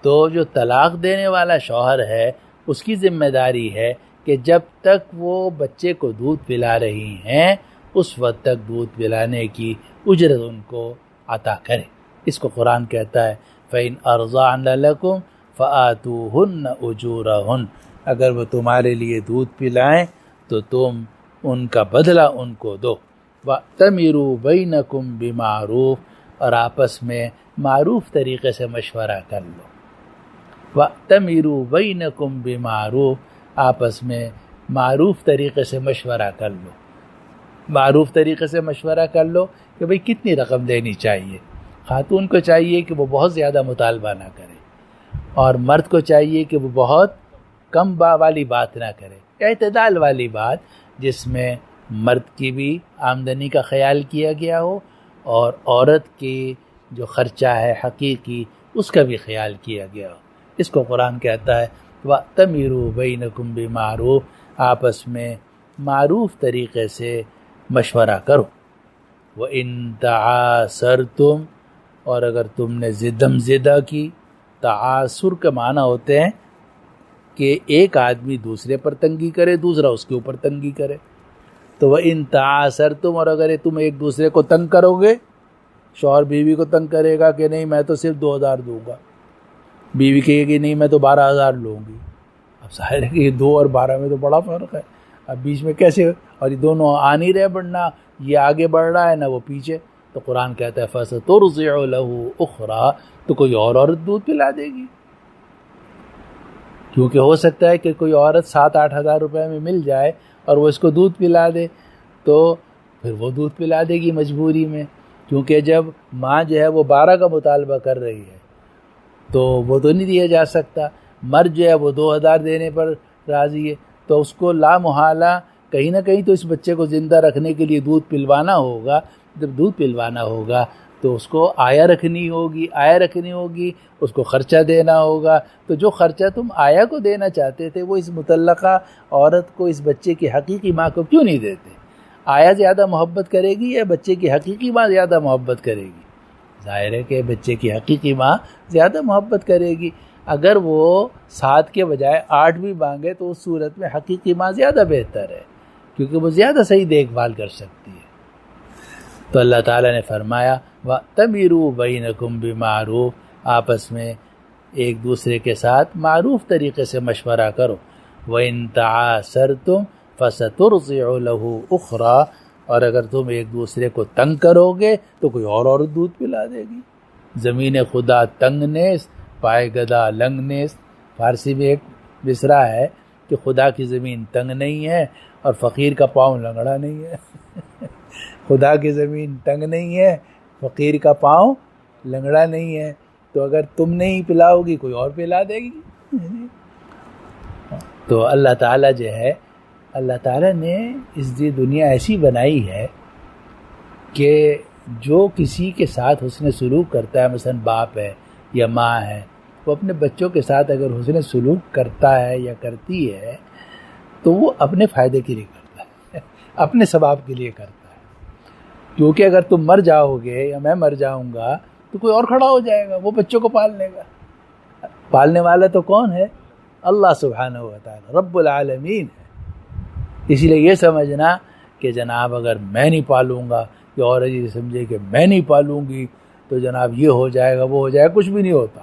تو جو طلاق دینے والا شوہر ہے اس کی ذمہ داری ہے کہ جب تک وہ بچے کو دودھ پلا رہی ہیں اس وقت تک دودھ پلانے کی اجرت ان کو عطا کرے۔ اس کو قرآن کہتا ہے فَإِنْ أَرْضَعْنَ لَكُمْ فَآتُوهُنَّ أُجُورَهُنَّ، اگر وہ تمہارے لیے دودھ پلائیں تو تم ان کا بدلہ ان کو دو۔ وَأْتَمِرُوا بَيْنَكُمْ بِمَعْرُوفٍ، اور آپس میں معروف طریقے سے مشورہ کر لو۔ وَأْتَمِرُوا بَيْنَكُمْ بِمَعْرُوفٍ، آپس میں معروف طریقے سے مشورہ کر لو۔ معروف طریقے سے مشورہ کر لو کہ بھئی کتنی رقم دینی چاہیے۔ خاتون کو چاہیے کہ وہ بہت زیادہ مطالبہ نہ کرے، اور مرد کو چاہیے کہ وہ بہت کم والی بات نہ کرے، اعتدال والی بات جس میں مرد کی بھی آمدنی کا خیال کیا گیا ہو اور عورت کی جو خرچہ ہے حقیقی اس کا بھی خیال کیا گیا ہو۔ اس کو قرآن کہتا ہے وَأْتَمِرُوا بَيْنَكُمْ بِمَعْرُوفٍ، آپس میں معروف طریقے سے مشورہ کرو۔ وَإِن تَعَاسَرْتُمْ، اور اگر تم نے زدم زدہ کی، تعاصر کے معنی ہوتے ہیں کہ ایک آدمی دوسرے پر تنگی کرے، دوسرا اس کے اوپر تنگی کرے۔ تو وَإِن تَعَاسَرْتُمْ، اور اگر تم ایک دوسرے کو تنگ کرو گے، شوہر بیوی کو تنگ کرے گا کہ نہیں میں تو صرف 2,000 دوں گا، بیوی کہے گی نہیں میں تو 12,000 لوں گی۔ اب ظاہر ہے کہ یہ 2 اور 12 میں تو بڑا فرق ہے، اب بیچ میں کیسے، اور یہ دونوں آ نہیں رہے بڑھنا، یہ آگے بڑھ رہا ہے نہ وہ پیچھے۔ تو قرآن کہتا ہے فَسَتُرْضِعُ لَهُ أُخْرَىٰ، تو کوئی اور عورت دودھ پلا دے گی، کیونکہ ہو سکتا ہے کہ کوئی عورت 7-8 ہزار روپے میں مل جائے اور وہ اس کو دودھ پلا دے، تو پھر وہ دودھ پلا دے گی مجبوری میں، کیونکہ جب ماں جو ہے وہ 12 کا مطالبہ کر رہی ہے تو وہ تو نہیں دیا جا سکتا، مرد جو ہے وہ 2,000 دینے پر راضی ہے، تو اس کو لا محالہ کہیں نہ کہیں تو اس بچے کو زندہ رکھنے کے لیے دودھ پلوانا ہوگا۔ جب دودھ پلوانا ہوگا تو اس کو آیا رکھنی ہوگی، اس کو خرچہ دینا ہوگا۔ تو جو خرچہ تم آیا کو دینا چاہتے تھے وہ اس متعلقہ عورت کو، اس بچے کی حقیقی ماں کو کیوں نہیں دیتے؟ آیا زیادہ محبت کرے گی یا بچے کی حقیقی ماں زیادہ محبت کرے گی؟ ظاہر ہے کہ بچے کی حقیقی ماں زیادہ محبت کرے گی۔ اگر وہ 7 کے بجائے 8 بھی مانگے تو اس صورت میں حقیقی ماں زیادہ بہتر ہے، کیونکہ وہ زیادہ صحیح دیکھ بھال کر سکتی ہے۔ تو اللہ تعالیٰ نے فرمایا وَأْتَمِرُوا بَيْنَكُمْ بِمَعْرُوفٍ، آپس میں ایک دوسرے کے ساتھ معروف طریقے سے مشورہ کرو۔ وَإِن تَعَاسَرْتُمْ فَسَتُرْضِعُ لَهُ أُخْرَىٰ، اور اگر تم ایک دوسرے کو تنگ کرو گے تو کوئی اور عورت دودھ پلا دے گی۔ زمین خدا تنگ نیست، پائے گدا لنگ نیست۔ فارسی میں ایک مصرع ہے کہ خدا کی زمین تنگ نہیں ہے اور فقیر کا پاؤں لنگڑا نہیں ہے۔ خدا کی زمین تنگ نہیں ہے، فقیر کا پاؤں لنگڑا نہیں ہے، تو اگر تم نہیں پلاؤ گی کوئی اور پلا دے گی۔ تو اللہ تعالیٰ جو ہے، اللہ تعالیٰ نے اس دنیا ایسی بنائی ہے کہ جو کسی کے ساتھ حسن سلوک کرتا ہے، مثلا باپ ہے یا ماں ہے، وہ اپنے بچوں کے ساتھ اگر حسن سلوک کرتا ہے یا کرتی ہے تو وہ اپنے فائدے کے لیے کرتا ہے، اپنے ثواب کے لیے کرتا ہے۔ کیونکہ اگر تم مر جاؤ گے یا میں مر جاؤں گا تو کوئی اور کھڑا ہو جائے گا، وہ بچوں کو پال لے گا۔ پالنے والا تو کون ہے؟ اللہ سبحانہ و تعالی رب العالمین ہے۔ اسی لیے یہ سمجھنا کہ جناب اگر میں نہیں پالوں گا، یا اور یہ سمجھے کہ میں نہیں پالوں گی تو جناب یہ ہو جائے گا وہ ہو جائے گا، کچھ بھی نہیں ہوتا۔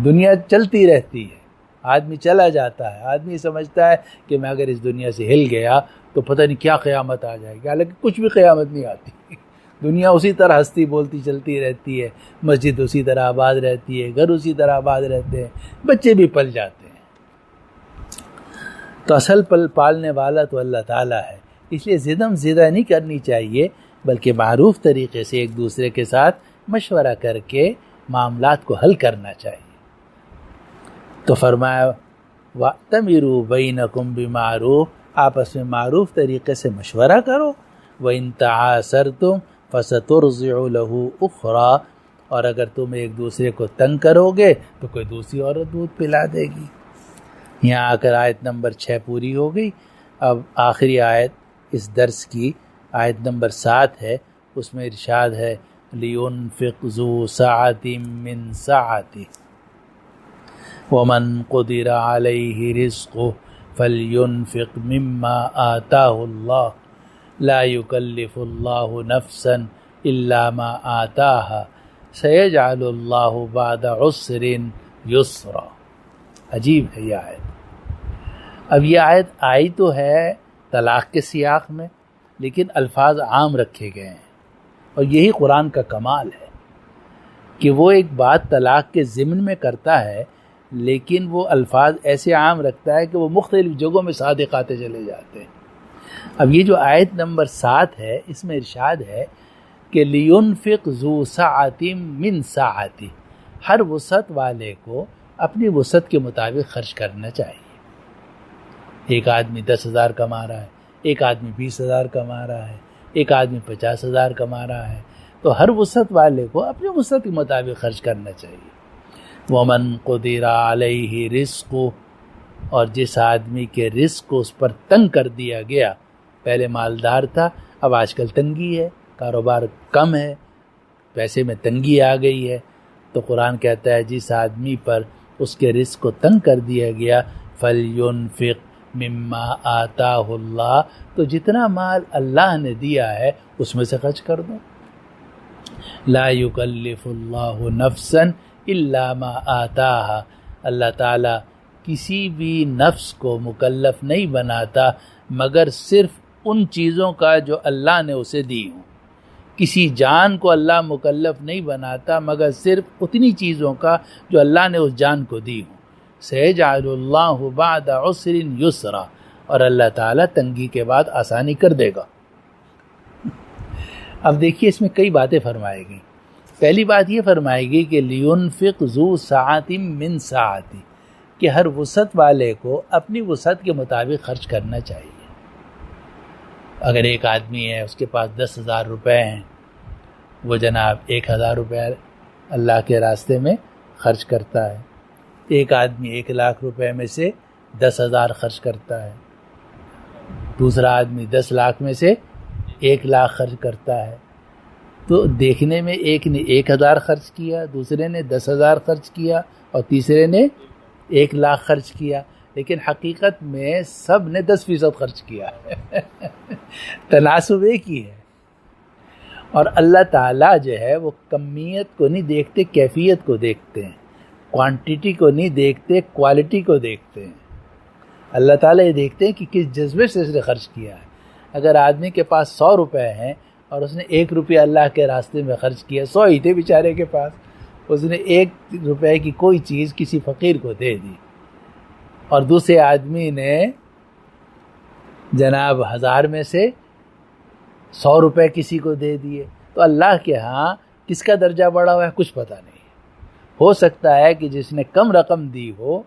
دنیا چلتی رہتی ہے، آدمی چلا جاتا ہے، آدمی سمجھتا ہے کہ میں اگر اس دنیا سے ہل گیا تو پتہ نہیں کیا قیامت آ جائے گی، حالانکہ کچھ بھی قیامت نہیں آتی۔ دنیا اسی طرح ہستی بولتی چلتی رہتی ہے، مسجد اسی طرح آباد رہتی ہے، گھر اسی طرح آباد رہتے ہیں، بچے بھی پل جاتے ہیں۔ تو اصل پالنے والا تو اللہ تعالیٰ ہے، اس لیے زدہ نہیں کرنی چاہیے، بلکہ معروف طریقے سے ایک دوسرے کے ساتھ مشورہ کر کے معاملات کو حل کرنا چاہیے۔ تو فرمایا وَأْتَمِرُوا بَيْنَكُمْ بِمَعْرُوفٍ، آپس میں معروف طریقے سے مشورہ کرو۔ وَإِن تَعَاسَرْتُمْ فَسَتُرْضِعُ لَهُ أُخْرَىٰ، اور اگر تم ایک دوسرے کو تنگ کرو گے تو کوئی دوسری عورت دودھ پلا دے گی۔ یہاں آ کر آیت نمبر 6 پوری ہو گئی۔ اب آخری آیت اس درس کی آیت نمبر 7 ہے، اس میں ارشاد ہے لِيُنْفِقْ ذُو سَعَةٍ مِّن سَعَتِهِ وَمَنْ قُدِرَ عَلَيْهِ رِزْقُهُ فَلْيُنْفِقْ مِمَّا آتَاهُ اللَّهُ لَا يُكَلِّفُ اللَّهُ نَفْسًا إِلَّا مَا آتَاهَا سَيَجْعَلُ اللَّهُ بَعْدَ عُسْرٍ يُسْرًا۔ عجیب ہے یہ آیت۔ اب یہ آیت آئی تو ہے طلاق کے سیاق میں، لیکن الفاظ عام رکھے گئے ہیں، اور یہی قرآن کا کمال ہے کہ وہ ایک بات طلاق کے ضمن میں کرتا ہے لیکن وہ الفاظ ایسے عام رکھتا ہے کہ وہ مختلف جگہوں میں صادق آتے چلے جاتے ہیں۔ اب یہ جو آیت نمبر 7 ہے، اس میں ارشاد ہے کہ لِيُنْفِقْ ذُو سَعَةٍ مِّن سَعَتِهِ، ہر وسعت والے کو اپنی وسعت کے مطابق خرچ کرنا چاہیے۔ ایک آدمی 10,000 کما رہا ہے، ایک آدمی 20,000 کما رہا ہے، ایک آدمی 50,000 کما رہا ہے، تو تو ہر وسعت والے کو اپنی وسعت کے مطابق خرچ کرنا چاہیے۔ وَمَنْ قُدِرَ عَلَيْهِ رِزْقُهُ، اور جس آدمی کے رزق کو اس پر تنگ کر دیا گیا، پہلے مالدار تھا، اب آج کل تنگی ہے، کاروبار کم ہے، پیسے میں تنگی آ گئی ہے، تو قرآن کہتا ہے جس آدمی پر اس کے رزق کو تنگ کر دیا گیا فَلْيُنْفِقْ مِمَّا آتَاهُ اللَّهُ، تو جتنا مال اللہ نے دیا ہے اس میں سے خرچ کر دو۔ لا يكلف اللہ نفسا الا ما آتاها، اللہ تعالیٰ کسی بھی نفس کو مکلف نہیں بناتا مگر صرف ان چیزوں کا جو اللہ نے اسے دی ہوں۔ کسی جان کو اللہ مکلف نہیں بناتا مگر صرف اتنی چیزوں کا جو اللہ نے اس جان کو دی ہوں۔ سيجعل اللہ بعد عسر یسرا، اور اللہ تعالیٰ تنگی کے بعد آسانی کر دے گا۔ اب دیکھیے اس میں کئی باتیں فرمائی گئی۔ پہلی بات یہ فرمائی گئی کہ لینفق ذو سعۃ من سعتہ، کہ ہر وسعت والے کو اپنی وسعت کے مطابق خرچ کرنا چاہیے۔ اگر ایک آدمی ہے اس کے پاس 10,000 روپے ہیں، وہ جناب 1,000 روپے اللہ کے راستے میں خرچ کرتا ہے۔ ایک آدمی 1,00,000 روپے میں سے 10,000 خرچ کرتا ہے، دوسرا آدمی 10 لاکھ میں سے 1,00,000 خرچ کرتا ہے۔ تو دیکھنے میں ایک نے 1,000 خرچ کیا، دوسرے نے 10,000 خرچ کیا، اور تیسرے نے 1,00,000 خرچ کیا، لیکن حقیقت میں سب نے 10% خرچ کیا ہے۔ تناسب ایک ہی ہے۔ اور اللہ تعالیٰ جو ہے وہ کمیت کو نہیں دیکھتے، کیفیت کو دیکھتے ہیں، کوانٹیٹی کو نہیں دیکھتے، کوالٹی کو دیکھتے ہیں۔ اللہ تعالیٰ یہ دیکھتے ہیں کہ کس جذبے سے اس نے خرچ کیا ہے۔ اگر آدمی کے پاس 100 روپے ہیں اور اس نے 1 روپیہ اللہ کے راستے میں خرچ کیا، 100 ہی تھے بیچارے کے پاس، اس نے 1 روپے کی کوئی چیز کسی فقیر کو دے دی، اور دوسرے آدمی نے جناب 1000 میں سے 100 روپے کسی کو دے دیے، تو اللہ کے ہاں کس کا درجہ بڑا ہوا ہے کچھ پتہ نہیں۔ ہو سکتا ہے کہ جس نے کم رقم دی ہو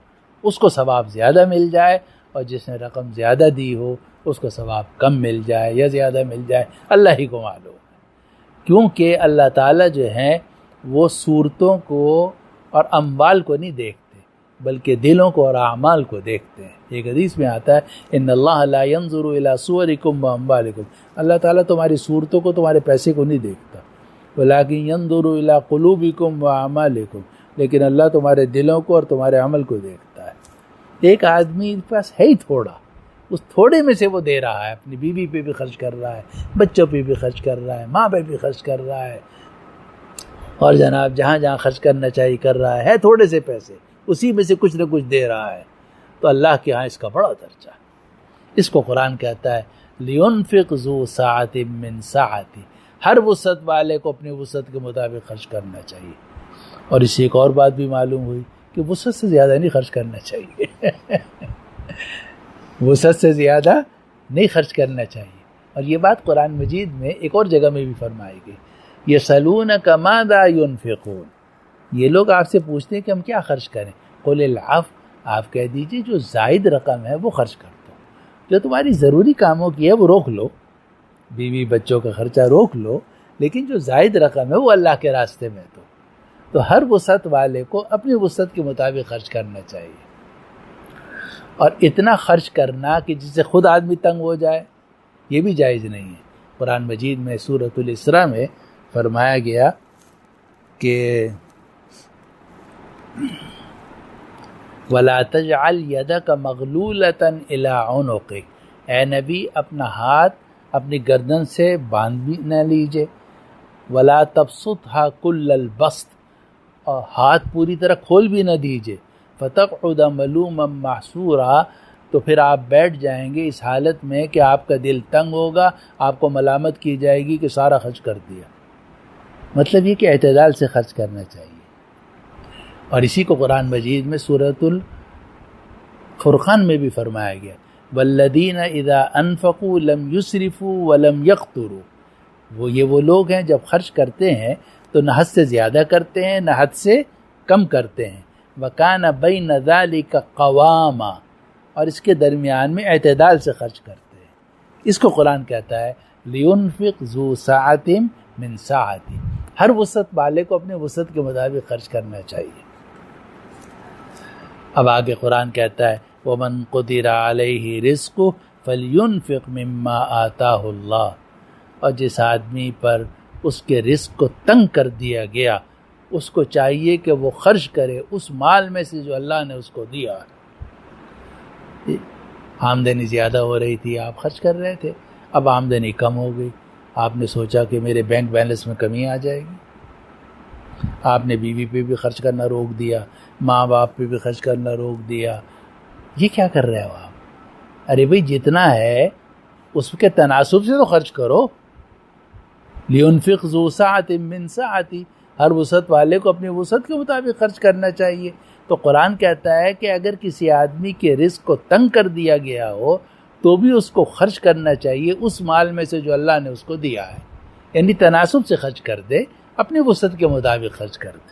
اس کو ثواب زیادہ مل جائے، اور جس نے رقم زیادہ دی ہو اس کو ثواب کم مل جائے یا زیادہ مل جائے، اللہ ہی کو معلوم ہے۔ کیونکہ اللہ تعالیٰ جو ہیں وہ صورتوں کو اور اموال کو نہیں دیکھتے، بلکہ دلوں کو اور اعمال کو دیکھتے ہیں۔ ایک حدیث میں آتا ہے ان اللہ لا ينظر الى صورکم واموالکم، اللہ تعالیٰ تمہاری صورتوں کو، تمہارے پیسے کو نہیں دیکھتا، ولکن ينظر الى قلوبکم واعمالکم، لیکن اللہ تمہارے دلوں کو اور تمہارے عمل کو دیکھتا ہے۔ ایک آدمی کے پاس ہے ہی تھوڑا، اس تھوڑے میں سے وہ دے رہا ہے، اپنی بیوی پہ بھی خرچ کر رہا ہے، بچوں پہ بھی خرچ کر رہا ہے، ماں پہ بھی خرچ کر رہا ہے، اور جناب جہاں جہاں خرچ کرنا چاہیے کر رہا ہے تھوڑے سے پیسے، اسی میں سے کچھ نہ کچھ دے رہا ہے، تو اللہ کے ہاں اس کا بڑا درجہ ہے۔ اس کو قرآن کہتا ہے لِيُنْفِقْ ذُو سَعَةٍ مِّن سَعَتِهِ، ہر وسعت والے کو اپنی وسعت کے مطابق خرچ کرنا چاہیے۔ اور اس سے ایک اور بات بھی معلوم ہوئی کہ وسعت سے زیادہ نہیں خرچ کرنا چاہیے۔ وسعت سے زیادہ نہیں خرچ کرنا چاہیے۔ اور یہ بات قرآن مجید میں ایک اور جگہ میں بھی فرمائی گئی، یسألونک ماذا ينفقون، یہ لوگ آپ سے پوچھتے ہیں کہ ہم کیا خرچ کریں، قل العفو، آپ کہہ دیجئے جو زائد رقم ہے وہ خرچ کر دو، جو تمہاری ضروری کاموں کی ہے وہ روک لو، بیوی بچوں کا خرچہ روک لو، لیکن جو زائد رقم ہے وہ اللہ کے راستے میں دو۔ تو ہر وسعت والے کو اپنی وسعت کے مطابق خرچ کرنا چاہیے، اور اتنا خرچ کرنا کہ جس سے خود آدمی تنگ ہو جائے یہ بھی جائز نہیں ہے۔ قرآن مجید میں سورۃ الاسراء میں فرمایا گیا کہ وَلَا تَجْعَلْ يَدَكَ مَغْلُولَةً إِلَىٰ عُنُقِكَ، اے نبی اپنا ہاتھ اپنی گردن سے باندھ بھی نہ لیجئے، وَلَا تَبْسُطْهَا كُلَّ الْبَسْطِ، اور ہاتھ پوری طرح کھول بھی نہ دیجئے، فَتَقْعُدَ مَلُومًا مَحْسُورًا، تو پھر آپ بیٹھ جائیں گے اس حالت میں کہ آپ کا دل تنگ ہوگا، آپ کو ملامت کی جائے گی کہ سارا خرچ کر دیا۔ مطلب یہ کہ اعتدال سے خرچ کرنا چاہیے۔ اور اسی کو قرآن مجید میں سورۃ الفرقان میں بھی فرمایا گیا وَالَّذِينَ إِذَا أَنفَقُوا لَمْ يُسْرِفُوا وَلَمْ يَقْتُرُوا، وہ لوگ ہیں جب خرچ کرتے ہیں تو نہ حد سے زیادہ کرتے ہیں نہ حد سے کم کرتے ہیں، وَكَانَ بَيْنَ ذَلِكَ قَوَامًا، اور اس کے درمیان میں اعتدال سے خرچ کرتے ہیں۔ اس کو قرآن کہتا ہے لِيُنْفِقْ ذُو سَعَةٍ من سعتی، ہر وسعت والے کو اپنے وسعت کے مطابق خرچ کرنا چاہیے۔ اب آگے قرآن کہتا ہے وَمَنْ قُدِرَ عَلَيْهِ رِزْقُهُ فَلْيُنْفِقْ مِمَّا آتَاهُ اللَّهُ، اور جس آدمی پر اس کے رزق کو تنگ کر دیا گیا اس کو چاہیے کہ وہ خرچ کرے اس مال میں سے جو اللہ نے اس کو دیا۔ آمدنی زیادہ ہو رہی تھی، آپ خرچ کر رہے تھے، اب آمدنی کم ہو گئی، آپ نے سوچا کہ میرے بینک بیلنس میں کمی آ جائے گی، آپ نے بیوی پہ بھی خرچ کرنا روک دیا، ماں باپ پہ بھی خرچ کرنا روک دیا۔ یہ کیا کر رہے ہو آپ؟ ارے بھائی جتنا ہے اس کے تناسب سے تو خرچ کرو۔ لِيُنْفِقْ ذُو سَعَةٍ مِّن سَعَتِهِ، ہر وسعت والے کو اپنی وسعت کے مطابق خرچ کرنا چاہیے۔ تو قرآن کہتا ہے کہ اگر کسی آدمی کے رزق کو تنگ کر دیا گیا ہو تو بھی اس کو خرچ کرنا چاہیے اس مال میں سے جو اللہ نے اس کو دیا ہے، یعنی تناسب سے خرچ کر دے، اپنی وسعت کے مطابق خرچ کر دے۔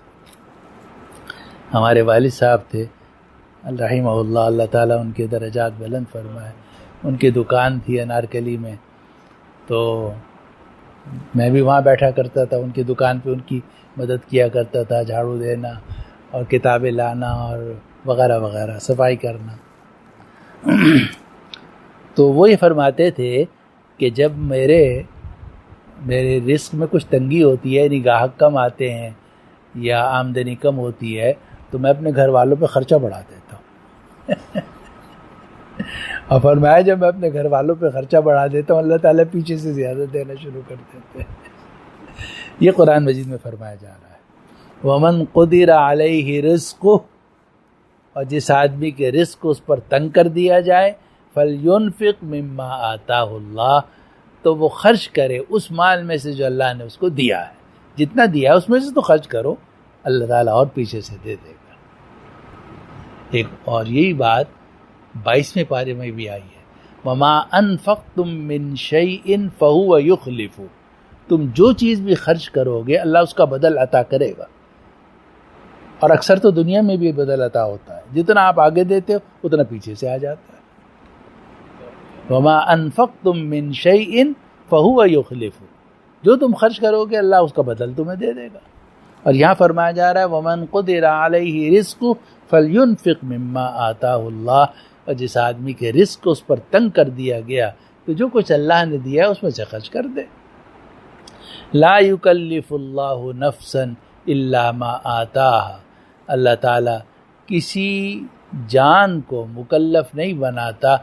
ہمارے والد صاحب تھے رحمہ اللہ، اللہ تعالیٰ ان کے درجات بلند فرمائے، ان کی دکان تھی انارکلی میں، تو میں بھی وہاں بیٹھا کرتا تھا، ان کی دکان پہ ان کی مدد کیا کرتا تھا، جھاڑو دینا اور کتابیں لانا اور وغیرہ وغیرہ، صفائی کرنا۔ تو وہ یہ فرماتے تھے کہ جب میرے رزق میں کچھ تنگی ہوتی ہے، یعنی گاہک کم آتے ہیں یا آمدنی کم ہوتی ہے، تو میں اپنے گھر والوں پہ خرچہ بڑھا دیتا ہوں۔ اور فرمایا جب میں اپنے گھر والوں پہ خرچہ بڑھا دیتا ہوں اللہ تعالیٰ پیچھے سے زیادہ دینا شروع کر دیتے ہیں۔ یہ قرآن مجید میں فرمایا جا رہا ہے۔ وَمَنْ قُدِرَ عَلَيْهِ رِزْقُهُ، اور جس آدمی کے رزق کو اس پر تنگ کر دیا جائے، فَلْيُنْفِقْ مِمَّا آتَاهُ اللَّهُ، تو وہ خرچ کرے اس مال میں سے جو اللہ نے اس کو دیا ہے، جتنا دیا ہے اس میں سے تو خرچ کرو، اللہ تعالیٰ اور پیچھے سے دے دے گا۔ ایک اور یہی بات 22ویں پارے میں بھی آئی ہے، وَمَا أَنفَقْتُم مِّن شَيْءٍ فَهُوَ يُخْلِفُ، تم جو چیز بھی خرچ کرو گے اللہ اس کا بدل عطا کرے گا، اور اکثر تو دنیا میں بھی بدل عطا ہوتا ہے، جتنا آپ آگے دیتے ہو اتنا پیچھے سے آ جاتا ہے۔ وَمَا أَنفَقْتُم مِّن شَيْءٍ فَهُوَ يُخْلِفُ، جو تم خرچ کرو گے اللہ اس کا بدل تمہیں دے دے گا۔ اور یہاں فرمایا جا رہا ہے وَمَنْ قُدِرَ عَلَيْهِ رِزْقُهُ فَلْيُنْفِقْ مِمَّا آتَاهُ اللَّهُ، اور جس آدمی کے رزق کو اس پر تنگ کر دیا گیا تو جو کچھ اللہ نے دیا ہے اس میں سے خرچ کر دے۔ لا یکلف اللہ نفسا الا ما آتاها، اللہ تعالیٰ کسی جان کو مکلف نہیں بناتا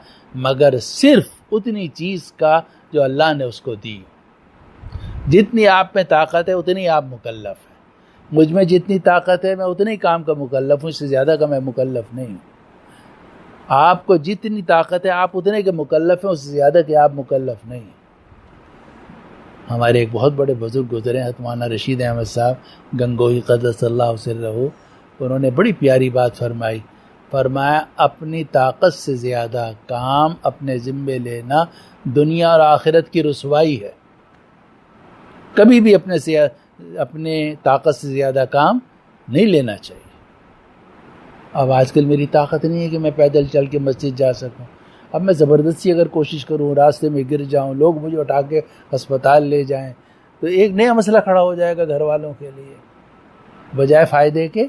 مگر صرف اتنی چیز کا جو اللہ نے اس کو دی۔ جتنی آپ میں طاقت ہے اتنی آپ مکلف ہیں، مجھ میں جتنی طاقت ہے میں اتنے ہی کام کا مکلف ہوں، اس سے زیادہ کا میں مکلف نہیں ہوں۔ آپ کو جتنی طاقت ہے آپ اتنے کے مکلف ہیں، اس سے زیادہ کہ آپ مکلف نہیں ہیں۔ ہمارے ایک بہت بڑے بزرگ گزرے ہیں مولانا رشید احمد صاحب گنگوہی قدس اللہ سرہ، انہوں نے بڑی پیاری بات فرمائی، فرمایا اپنی طاقت سے زیادہ کام اپنے ذمے لینا دنیا اور آخرت کی رسوائی ہے۔ کبھی بھی اپنے طاقت سے زیادہ کام نہیں لینا چاہیے۔ اب آج کل میری طاقت نہیں ہے کہ میں پیدل چل کے مسجد جا سکوں، اب میں زبردستی اگر کوشش کروں راستے میں گر جاؤں، لوگ مجھے اٹھا کے ہسپتال لے جائیں تو ایک نیا مسئلہ کھڑا ہو جائے گا گھر والوں کے لیے، بجائے فائدے کے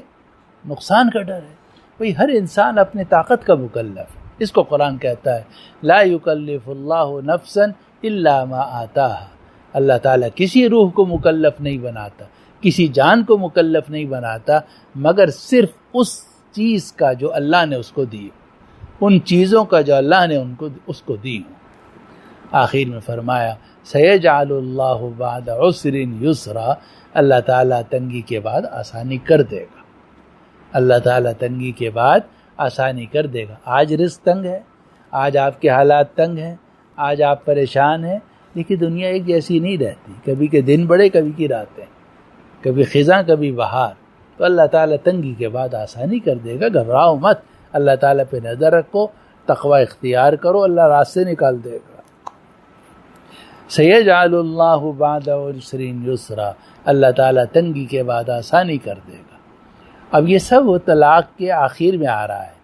نقصان کا ڈر ہے۔ بھئی ہر انسان اپنی طاقت کا مکلف ہے، اس کو قرآن کہتا ہے لا یکلف اللہ نفسا الا ما آتاها، اللہ تعالیٰ کسی روح کو مکلف نہیں بناتا، کسی جان کو مکلف نہیں بناتا مگر صرف اس چیز کا جو اللہ نے اس کو دی، ان چیزوں کا جو اللہ نے اس کو دی۔ آخر میں فرمایا سیجعل اللہ بعد عسر یسرا، اللہ تعالیٰ تنگی کے بعد آسانی کر دے گا، اللہ تعالیٰ تنگی کے بعد آسانی کر دے گا۔ آج رزق تنگ ہے، آج آپ کے حالات تنگ ہیں، آج آپ پریشان ہیں، لیکن دنیا ایک جیسی نہیں رہتی، کبھی کے دن بڑے کبھی کی راتیں، کبھی خزاں کبھی بہار، تو اللہ تعالیٰ تنگی کے بعد آسانی کر دے گا، گھبراؤ مت، اللہ تعالیٰ پہ نظر رکھو، تقوی اختیار کرو، اللہ راستے نکال دے گا۔ سیجعل اللہ بعد عسر یسرا، اللہ تعالیٰ تنگی کے بعد آسانی کر دے گا۔ اب یہ سب طلاق کے آخر میں آ رہا ہے،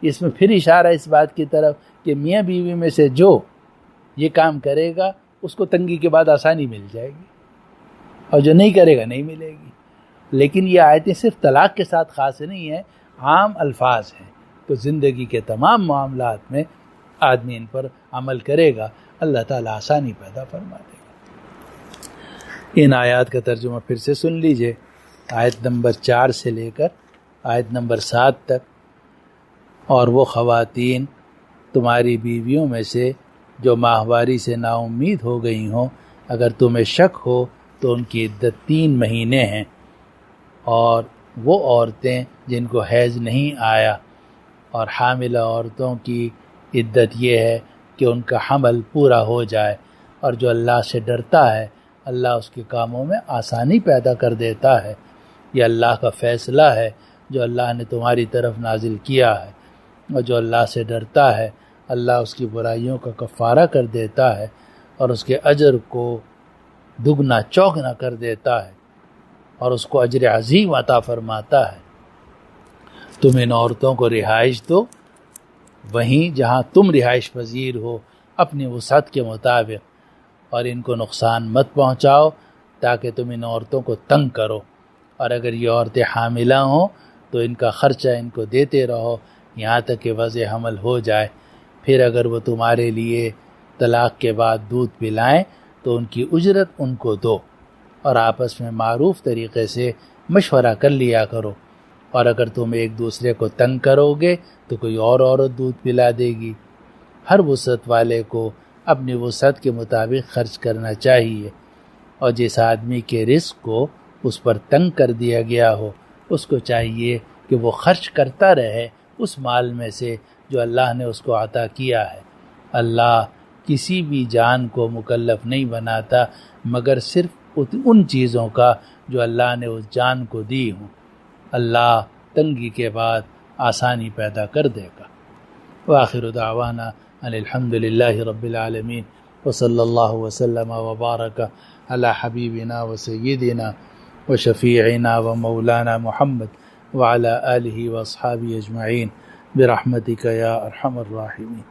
اس میں پھر اشارہ اس بات کی طرف کہ میاں بیوی میں سے جو یہ کام کرے گا اس کو تنگی کے بعد آسانی مل جائے گی۔ اور جو نہیں کرے گا نہیں ملے گی۔ لیکن یہ آیتیں صرف طلاق کے ساتھ خاص نہیں ہیں، عام الفاظ ہیں، تو زندگی کے تمام معاملات میں آدمی ان پر عمل کرے گا، اللہ تعالیٰ آسانی پیدا فرما دے گا۔ ان آیات کا ترجمہ پھر سے سن لیجئے، آیت نمبر 4 سے لے کر آیت نمبر 7 تک۔ اور وہ خواتین تمہاری بیویوں میں سے جو ماہواری سے نا امید ہو گئی ہوں، اگر تمہیں شک ہو تو ان کی عدت 3 مہینے ہیں، اور وہ عورتیں جن کو حیض نہیں آیا، اور حاملہ عورتوں کی عدت یہ ہے کہ ان کا حمل پورا ہو جائے، اور جو اللہ سے ڈرتا ہے اللہ اس کے کاموں میں آسانی پیدا کر دیتا ہے۔ یہ اللہ کا فیصلہ ہے جو اللہ نے تمہاری طرف نازل کیا ہے، اور جو اللہ سے ڈرتا ہے اللہ اس کی برائیوں کا کفارہ کر دیتا ہے اور اس کے اجر کو دگنا چوگنا کر دیتا ہے اور اس کو اجر عظیم عطا فرماتا ہے۔ تم ان عورتوں کو رہائش دو وہیں جہاں تم رہائش پذیر ہو اپنی وسعت کے مطابق، اور ان کو نقصان مت پہنچاؤ تاکہ تم ان عورتوں کو تنگ کرو، اور اگر یہ عورتیں حاملہ ہوں تو ان کا خرچہ ان کو دیتے رہو یہاں تک کہ وضع حمل ہو جائے۔ پھر اگر وہ تمہارے لیے طلاق کے بعد دودھ پلائیں تو ان کی اجرت ان کو دو، اور آپس میں معروف طریقے سے مشورہ کر لیا کرو، اور اگر تم ایک دوسرے کو تنگ کرو گے تو کوئی اور عورت دودھ پلا دے گی۔ ہر وسعت والے کو اپنی وسعت کے مطابق خرچ کرنا چاہیے، اور جس آدمی کے رزق کو اس پر تنگ کر دیا گیا ہو اس کو چاہیے کہ وہ خرچ کرتا رہے اس مال میں سے جو اللہ نے اس کو عطا کیا ہے۔ اللہ کسی بھی جان کو مکلف نہیں بناتا مگر صرف ان چیزوں کا جو اللہ نے اس جان کو دی ہوں۔ اللہ تنگی کے بعد آسانی پیدا کر دے گا۔ وآخر دعوانا ان الحمد للہ رب العالمین، وصلی اللہ وسلم وبارک علی حبیبنا وسیدنا وشفیعنا ومولانا محمد وعلى آلہ واصحابہ اجمعین برحمتک یا ارحم الراحمین۔